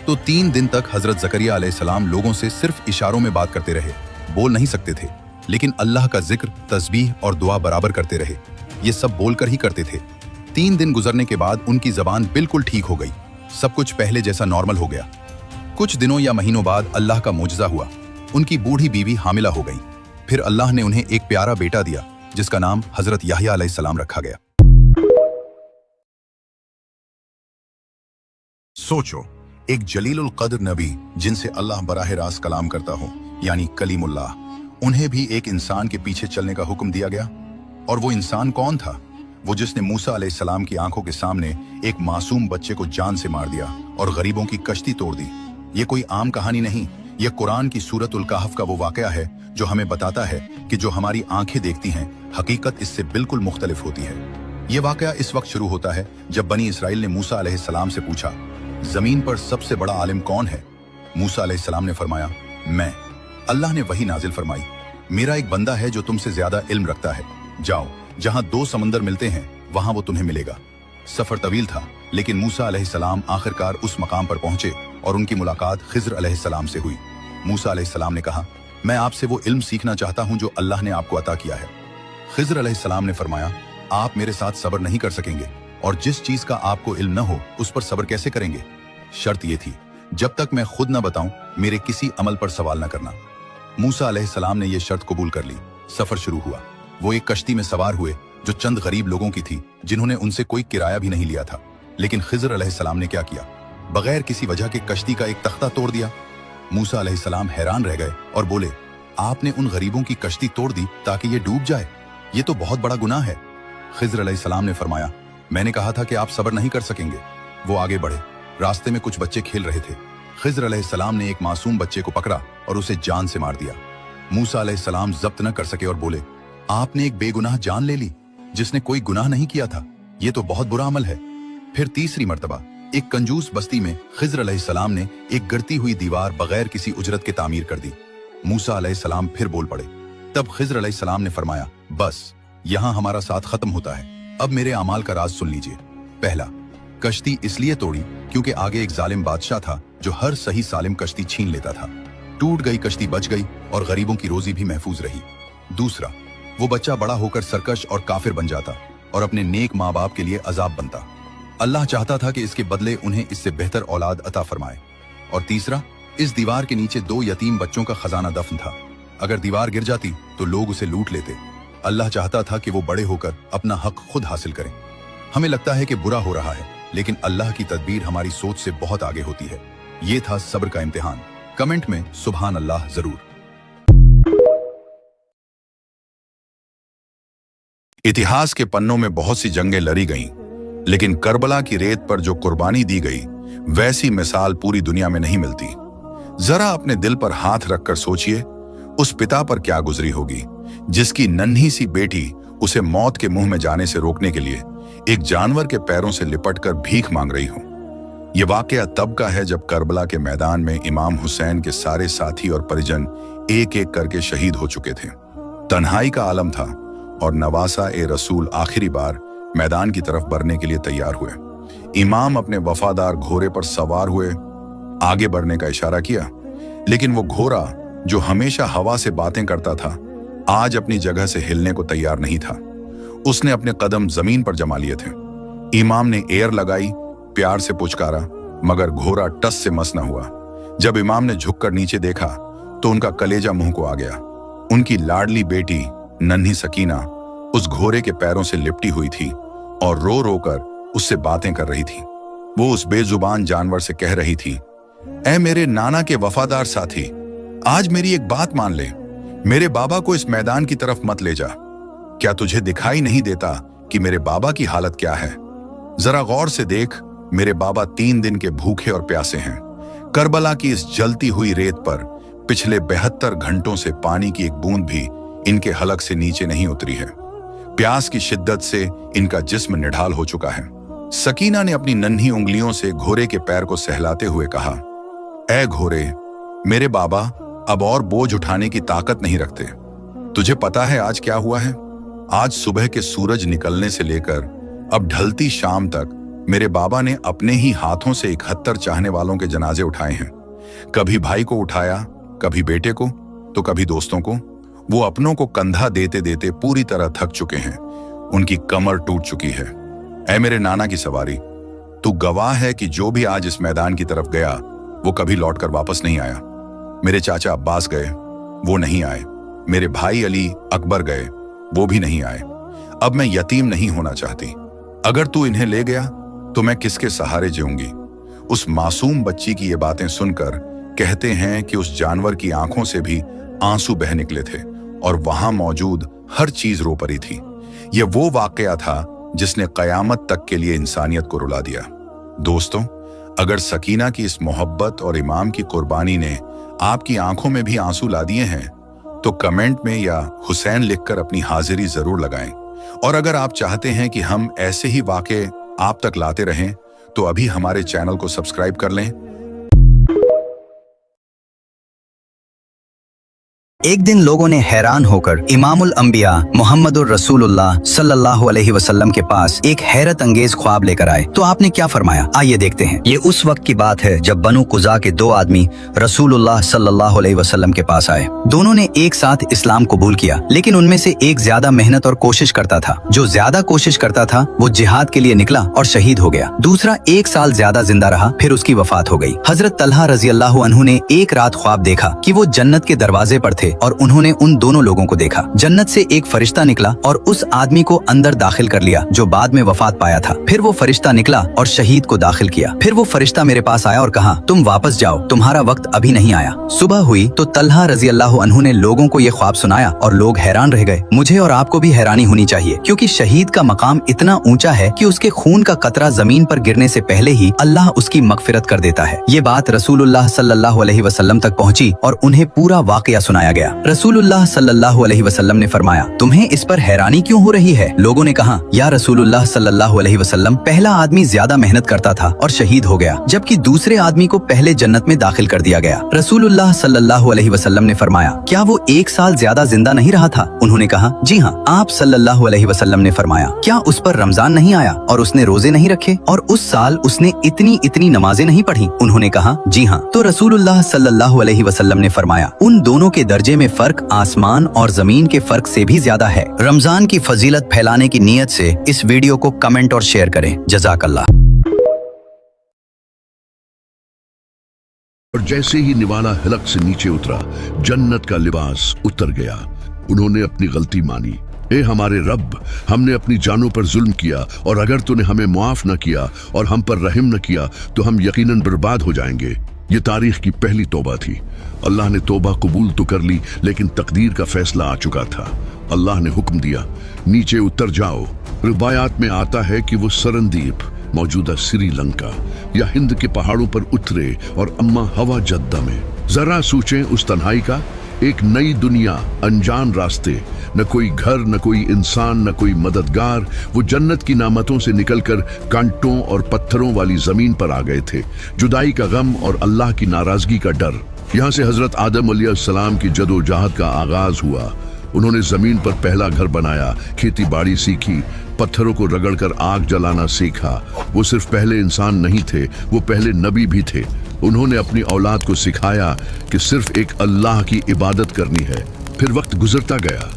तो 3 दिन तक हजरत जकरिया अलैहिस्सलाम लोगों से सिर्फ इशारों में बात करते रहे, बोल नहीं सकते थे, लेकिन अल्लाह का जिक्र, तस्बीह और दुआ बराबर करते रहे। ये सब बोलकर ही करते थे। 3 दिन गुजरने के बाद उनकी जबान बिल्कुल ठीक हो गई, सब कुछ पहले जैसा नॉर्मल हो गया। कुछ दिनों या महीनों बाद अल्लाह का मुजज़ा हुआ, उनकी बूढ़ी बीवी हामिला हो गई। फिर अल्लाह ने उन्हें एक प्यारा बेटा दिया, जिसका नाम हजरत याहिया अलैहिस्सलाम रखा गया। सोचो, एक जलीलुल कद्र नबी जिनसे अल्लाह बराह रास्त कलाम करता हो, यानी कलीमुल्लाह, उन्हें भी एक इंसान के पीछे चलने का हुक्म दिया गया। और वो इंसान कौन था? वो जिसने मूसा अलैहिस्सलाम की आंखों के सामने एक मासूम बच्चे को जान से मार दिया और गरीबों की कश्ती तोड़ दी। ये कोई आम कहानी नहीं, यह कुरान की सूरतुल कहफ का वो वाकया है जो हमें बताता है कि जो हमारी आंखें देखती हैं, हकीकत इससे बिल्कुल मुख्तलिफ होती है। ये वाकया इस वक्त शुरू होता है जब बनी इसराइल ने मूसा अलैहिस्सलाम से पूछा, जमीन पर सबसे बड़ा आलिम कौन है? मूसा अलैहिस्सलाम ने फरमाया, मैं। अल्लाह ने वही नाजिल फरमाई, मेरा एक बंदा है जो तुमसे ज्यादा इल्म रखता है। जाओ, जहां 2 समंदर मिलते हैं वहां वो तुम्हें मिलेगा। सफर तवील था, लेकिन मूसा अलैहिस्सलाम आखिरकार उस मकाम पर पहुंचे और उनकी मुलाकात खिज्र अलैहिस्सलाम से हुई। मूसा अलैहिस्सलाम ने कहा, मैं आपसे वो इल्म सीखना चाहता हूं जो अल्लाह ने आपको अता किया है। खिज्र अलैहिस्सलाम ने फरमाया, आप मेरे साथ सब्र नहीं कर सकेंगे, और जिस चीज का आपको इल्म न हो उस पर सब्र कैसे करेंगे? शर्त ये थी, जब तक मैं खुद न बताऊं, मेरे किसी अमल पर सवाल न करना। मूसा अलैहिस्सलाम ने यह शर्त कबूल कर ली। सफर शुरू हुआ। वो एक कश्ती में सवार हुए जो चंद गरीब लोगों की थी, जिन्होंने उनसे कोई किराया भी नहीं लिया था। लेकिन खिज्र अलैहिस्सलाम ने क्या किया? बगैर किसी वजह के कश्ती का एक तख्ता तोड़ दिया। मूसा अलैहिस्सलाम हैरान रह गए और बोले, आपने उन गरीबों की कश्ती तोड़ दी ताकि ये डूब जाए? ये तो बहुत बड़ा गुनाह है। खिज्र अलैहिस्सलाम ने फरमाया, मैंने कहा था कि आप सब्र नहीं कर सकेंगे। वो आगे बढ़े। रास्ते में कुछ बच्चे खेल रहे थे। खिज्र अलैहिस्सलाम ने एक मासूम बच्चे को पकड़ा और उसे जान से मार दिया। मूसा अलैहिस्सलाम जब्त न कर सके और बोले, आपने एक बेगुनाह जान ले ली जिसने कोई गुनाह नहीं किया था। ये तो बहुत बुरा अमल है। फिर तीसरी मर्तबा एक कंजूस बस्ती में खिज्र अलैहिस्सलाम ने एक गिरती हुई दीवार बगैर किसी उजरत के तामीर कर दी। मूसा अलैहिस्सलाम फिर बोल पड़े। तब खिज्र अलैहिस्सलाम ने फरमाया, बस यहां हमारा साथ खत्म होता है। अब मेरे अमाल का राज सुन लीजिए। पहला, कश्ती इसलिए तोड़ी क्योंकि आगे एक जालिम बादशाह था जो हर सही सालिम कश्ती छीन लेता था। टूट गई कश्ती बच गई और गरीबों की रोजी भी महफूज रही। दूसरा, वो बच्चा बड़ा होकर सरकश और काफिर बन जाता और अपने नेक माँ बाप के लिए अजाब बनता। अल्लाह चाहता था कि इसके बदले उन्हें इससे बेहतर औलाद अता फरमाए। और तीसरा, इस दीवार के नीचे 2 यतीम बच्चों का खजाना दफन था। अगर दीवार गिर जाती तो लोग उसे लूट लेते। अल्लाह चाहता था कि वो बड़े होकर अपना हक खुद हासिल करें। हमें लगता है कि बुरा हो रहा है, लेकिन अल्लाह की तदबीर हमारी सोच से बहुत आगे होती है। ये था सब्र का इम्तिहान। कमेंट में सुभान अल्लाह जरूर। इतिहास के पन्नों में बहुत सी जंगें लड़ी गईं, लेकिन करबला की रेत पर जो कुर्बानी दी गई, वैसी मिसाल पूरी दुनिया में नहीं मिलती। जरा अपने दिल पर हाथ रखकर सोचिए, उस पिता पर क्या गुजरी होगी जिसकी नन्ही सी बेटी उसे मौत के मुंह में जाने से रोकने के लिए एक जानवर के पैरों से लिपटकर भीख मांग रही हो। यह वाकया तब का है जब करबला के मैदान में इमाम हुसैन के सारे साथी और परिजन एक एक करके शहीद हो चुके थे। तन्हाई का आलम था और नवासा ए रसूल आखिरी बार मैदान की तरफ बढ़ने के लिए तैयार हुए। इमाम अपने वफादार घोड़े पर सवार हुए, आगे बढ़ने का इशारा किया, लेकिन वो घोड़ा जो हमेशा हवा से बातें करता था आज अपनी जगह से हिलने को तैयार नहीं था। उसने अपने कदम जमीन पर जमा लिए थे। इमाम ने एयर लगाई, प्यार से पुचकारा, मगर घोड़ा टस से मस न हुआ। जब इमाम ने झुककर नीचे देखा तो उनका कलेजा मुंह को आ गया। उनकी लाडली बेटी नन्ही सकीना उस घोड़े के पैरों से लिपटी हुई थी और रो रो कर उससे बातें कर रही थी। वो उस बेजुबान जानवर से कह रही थी, ऐ मेरे नाना के वफादार साथी, आज मेरी एक बात मान ले, मेरे बाबा को इस मैदान की तरफ मत ले जा। क्या तुझे दिखाई नहीं देता कि मेरे बाबा की हालत क्या है? जरा गौर से देख, मेरे बाबा 3 दिन के भूखे और प्यासे हैं। करबला की इस जलती हुई रेत पर पिछले 72 घंटों से पानी की एक बूंद भी इनके हलक से नीचे नहीं उतरी है। प्यास की शिद्दत से इनका जिस्म निढाल हो चुका है। सकीना ने अपनी नन्ही उंगलियों से घोड़े के पैर को सहलाते हुए कहा, ऐ घोड़े, मेरे बाबा अब और बोझ उठाने की ताकत नहीं रखते। तुझे पता है आज क्या हुआ है? आज सुबह के सूरज निकलने से लेकर अब ढलती शाम तक मेरे बाबा ने अपने ही हाथों से 71 चाहने वालों के जनाजे उठाए हैं। कभी भाई को उठाया, कभी बेटे को, तो कभी दोस्तों को। वो अपनों को कंधा देते देते पूरी तरह थक चुके हैं। उनकी कमर टूट चुकी है। ऐ मेरे नाना की सवारी, तू गवाह है कि जो भी आज इस मैदान की तरफ गया वो कभी लौटकर वापस नहीं आया। मेरे चाचा अब्बास गए, वो नहीं आए। मेरे भाई अली अकबर गए, वो भी नहीं आए। अब मैं यतीम नहीं होना चाहती। अगर तू इन्हें ले गया तो मैं किसके सहारे जीऊंगी? उस मासूम बच्ची की ये बातें सुनकर कहते हैं कि उस जानवर की आंखों से भी आंसू बह निकले थे और वहां मौजूद हर चीज रो पड़ी थी। ये वो वाकया था जिसने कयामत तक के लिए इंसानियत को रुला दिया। दोस्तों, अगर सकीना की इस मोहब्बत और इमाम की कुर्बानी ने आपकी आंखों में भी आंसू ला दिए हैं तो कमेंट में या हुसैन लिखकर अपनी हाजिरी जरूर लगाएं। और अगर आप चाहते हैं कि हम ऐसे ही वाकये आप तक लाते रहें तो अभी हमारे चैनल को सब्सक्राइब कर लें। एक दिन लोगों ने हैरान होकर इमामुल अंबिया मोहम्मदुर रसूलुल्लाह सल्लल्लाहु अलैहि वसल्लम के पास एक हैरत अंगेज ख्वाब लेकर आए। तो आपने क्या फरमाया, आइए देखते हैं। ये उस वक्त की बात है जब बनु कुजा के 2 आदमी रसूलुल्लाह सल्लल्लाहु अलैहि वसल्लम के पास आए। दोनों ने एक साथ इस्लाम कबूल किया, लेकिन उनमें से एक ज्यादा मेहनत और कोशिश करता था। जो ज्यादा कोशिश करता था वो जिहाद के लिए निकला और शहीद हो गया। दूसरा 1 साल ज्यादा जिंदा रहा, फिर उसकी वफात हो गई। हजरत तलहा रजी अल्लाह अन्हु ने एक रात ख्वाब देखा कि वो जन्नत के दरवाजे पर थे और उन्होंने उन दोनों लोगों को देखा। जन्नत से एक फरिश्ता निकला और उस आदमी को अंदर दाखिल कर लिया जो बाद में वफात पाया था। फिर वो फरिश्ता निकला और शहीद को दाखिल किया। फिर वो फरिश्ता मेरे पास आया और कहा, तुम वापस जाओ, तुम्हारा वक्त अभी नहीं आया। सुबह हुई तो तलहा रजी अल्लाह अन्हु ने लोगों को ये ख्वाब सुनाया और लोग हैरान रह गए। मुझे और आपको भी हैरानी होनी चाहिए, क्योंकि शहीद का मकाम इतना ऊंचा है कि उसके खून का कतरा जमीन पर गिरने से पहले ही अल्लाह उसकी मगफिरत कर देता है। ये बात रसूलुल्लाह सल्लल्लाहु अलैहि वसल्लम तक पहुंची और उन्हें पूरा वाकया सुनाया गया। रसूलुल्लाह सल्लल्लाहु अलैहि वसल्लम ने फरमाया, तुम्हें इस पर हैरानी क्यों हो रही है? लोगों ने कहा, या रसूलुल्लाह सल्लल्लाहु अलैहि वसल्लम, पहला आदमी ज्यादा मेहनत करता था और शहीद हो गया, जबकि दूसरे आदमी को पहले जन्नत में दाखिल कर दिया गया। रसूलुल्लाह सल्लल्लाहु अलैहि वसल्लम ने फरमाया, क्या वो 1 साल ज्यादा जिंदा नहीं रहा था? उन्होंने कहा, जी हाँ। आप सल्लल्लाहु अलैहि वसल्लम ने फरमाया, क्या उस पर रमजान नहीं आया और उसने रोजे नहीं रखे और उस साल उसने इतनी नमाजें नहीं पढ़ी? उन्होंने कहा, जी हाँ। तो रसूलुल्लाह सल्लल्लाहु अलैहि वसल्लम ने फरमाया, उन दोनों के दर्जे में फर्क आसमान और जमीन के फर्क से भी ज्यादा है। रमजान की फजीलत फैलाने की नीयत से इस वीडियो को कमेंट और शेयर करें। जज़ाकल्लाह। और जैसे ही निवाला हलक से नीचे उतरा, जन्नत का लिबास उतर गया। उन्होंने अपनी गलती मानी। ए हमारे रब, हमने अपनी जानों पर जुल्म किया और अगर तूने हमें मुआफ न किया और हम पर रहम न किया तो हम यकीनन बर्बाद हो जाएंगे। ये तारीख की पहली तौबा थी। अल्लाह ने तौबा कबूल तो कर ली, लेकिन तकदीर का फैसला आ चुका था। अल्लाह ने हुक्म दिया, नीचे उतर जाओ। रिवायात में आता है कि वो सरनदीप मौजूदा श्रीलंका या हिंद के पहाड़ों पर उतरे और अम्मा हवा जद्दा में। जरा सोचें उस तन्हाई का, एक नई दुनिया, अनजान रास्ते, न कोई घर, न कोई इंसान, न कोई मददगार। वो जन्नत की नामतों से निकलकर कांटों और पत्थरों वाली जमीन पर आ गए थे। जुदाई का गम और अल्लाह की नाराजगी का डर। यहाँ से हजरत आदम अलैहिस्सलाम की जदोजहद का आगाज हुआ। उन्होंने जमीन पर पहला घर बनाया, खेती बाड़ी सीखी, पत्थरों को रगड़कर आग जलाना सीखा। वो सिर्फ पहले इंसान नहीं थे, वो पहले नबी भी थे। उन्होंने अपनी औलाद को सिखाया कि सिर्फ एक अल्लाह की इबादत करनी है। फिर वक्त गुजरता गया।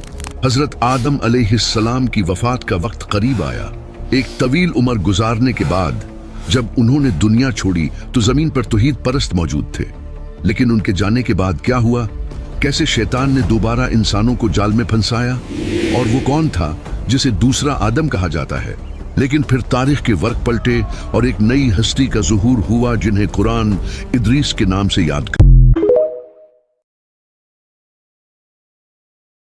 हजरत आदम अलैहिस्सलाम की वफात का वक्त करीब आया। एक तवील उम्र गुजारने के बाद जब उन्होंने दुनिया छोड़ी तो जमीन पर तौहीद परस्त मौजूद थे। लेकिन उनके जाने के बाद क्या हुआ? कैसे शैतान ने दोबारा इंसानों को जाल में फंसाया? और वो कौन था जिसे दूसरा आदम कहा जाता है? लेकिन फिर तारीख के वर्क पलटे और एक नई हस्ती का ज़ुहूर हुआ जिन्हें कुरान इदरीस के नाम से याद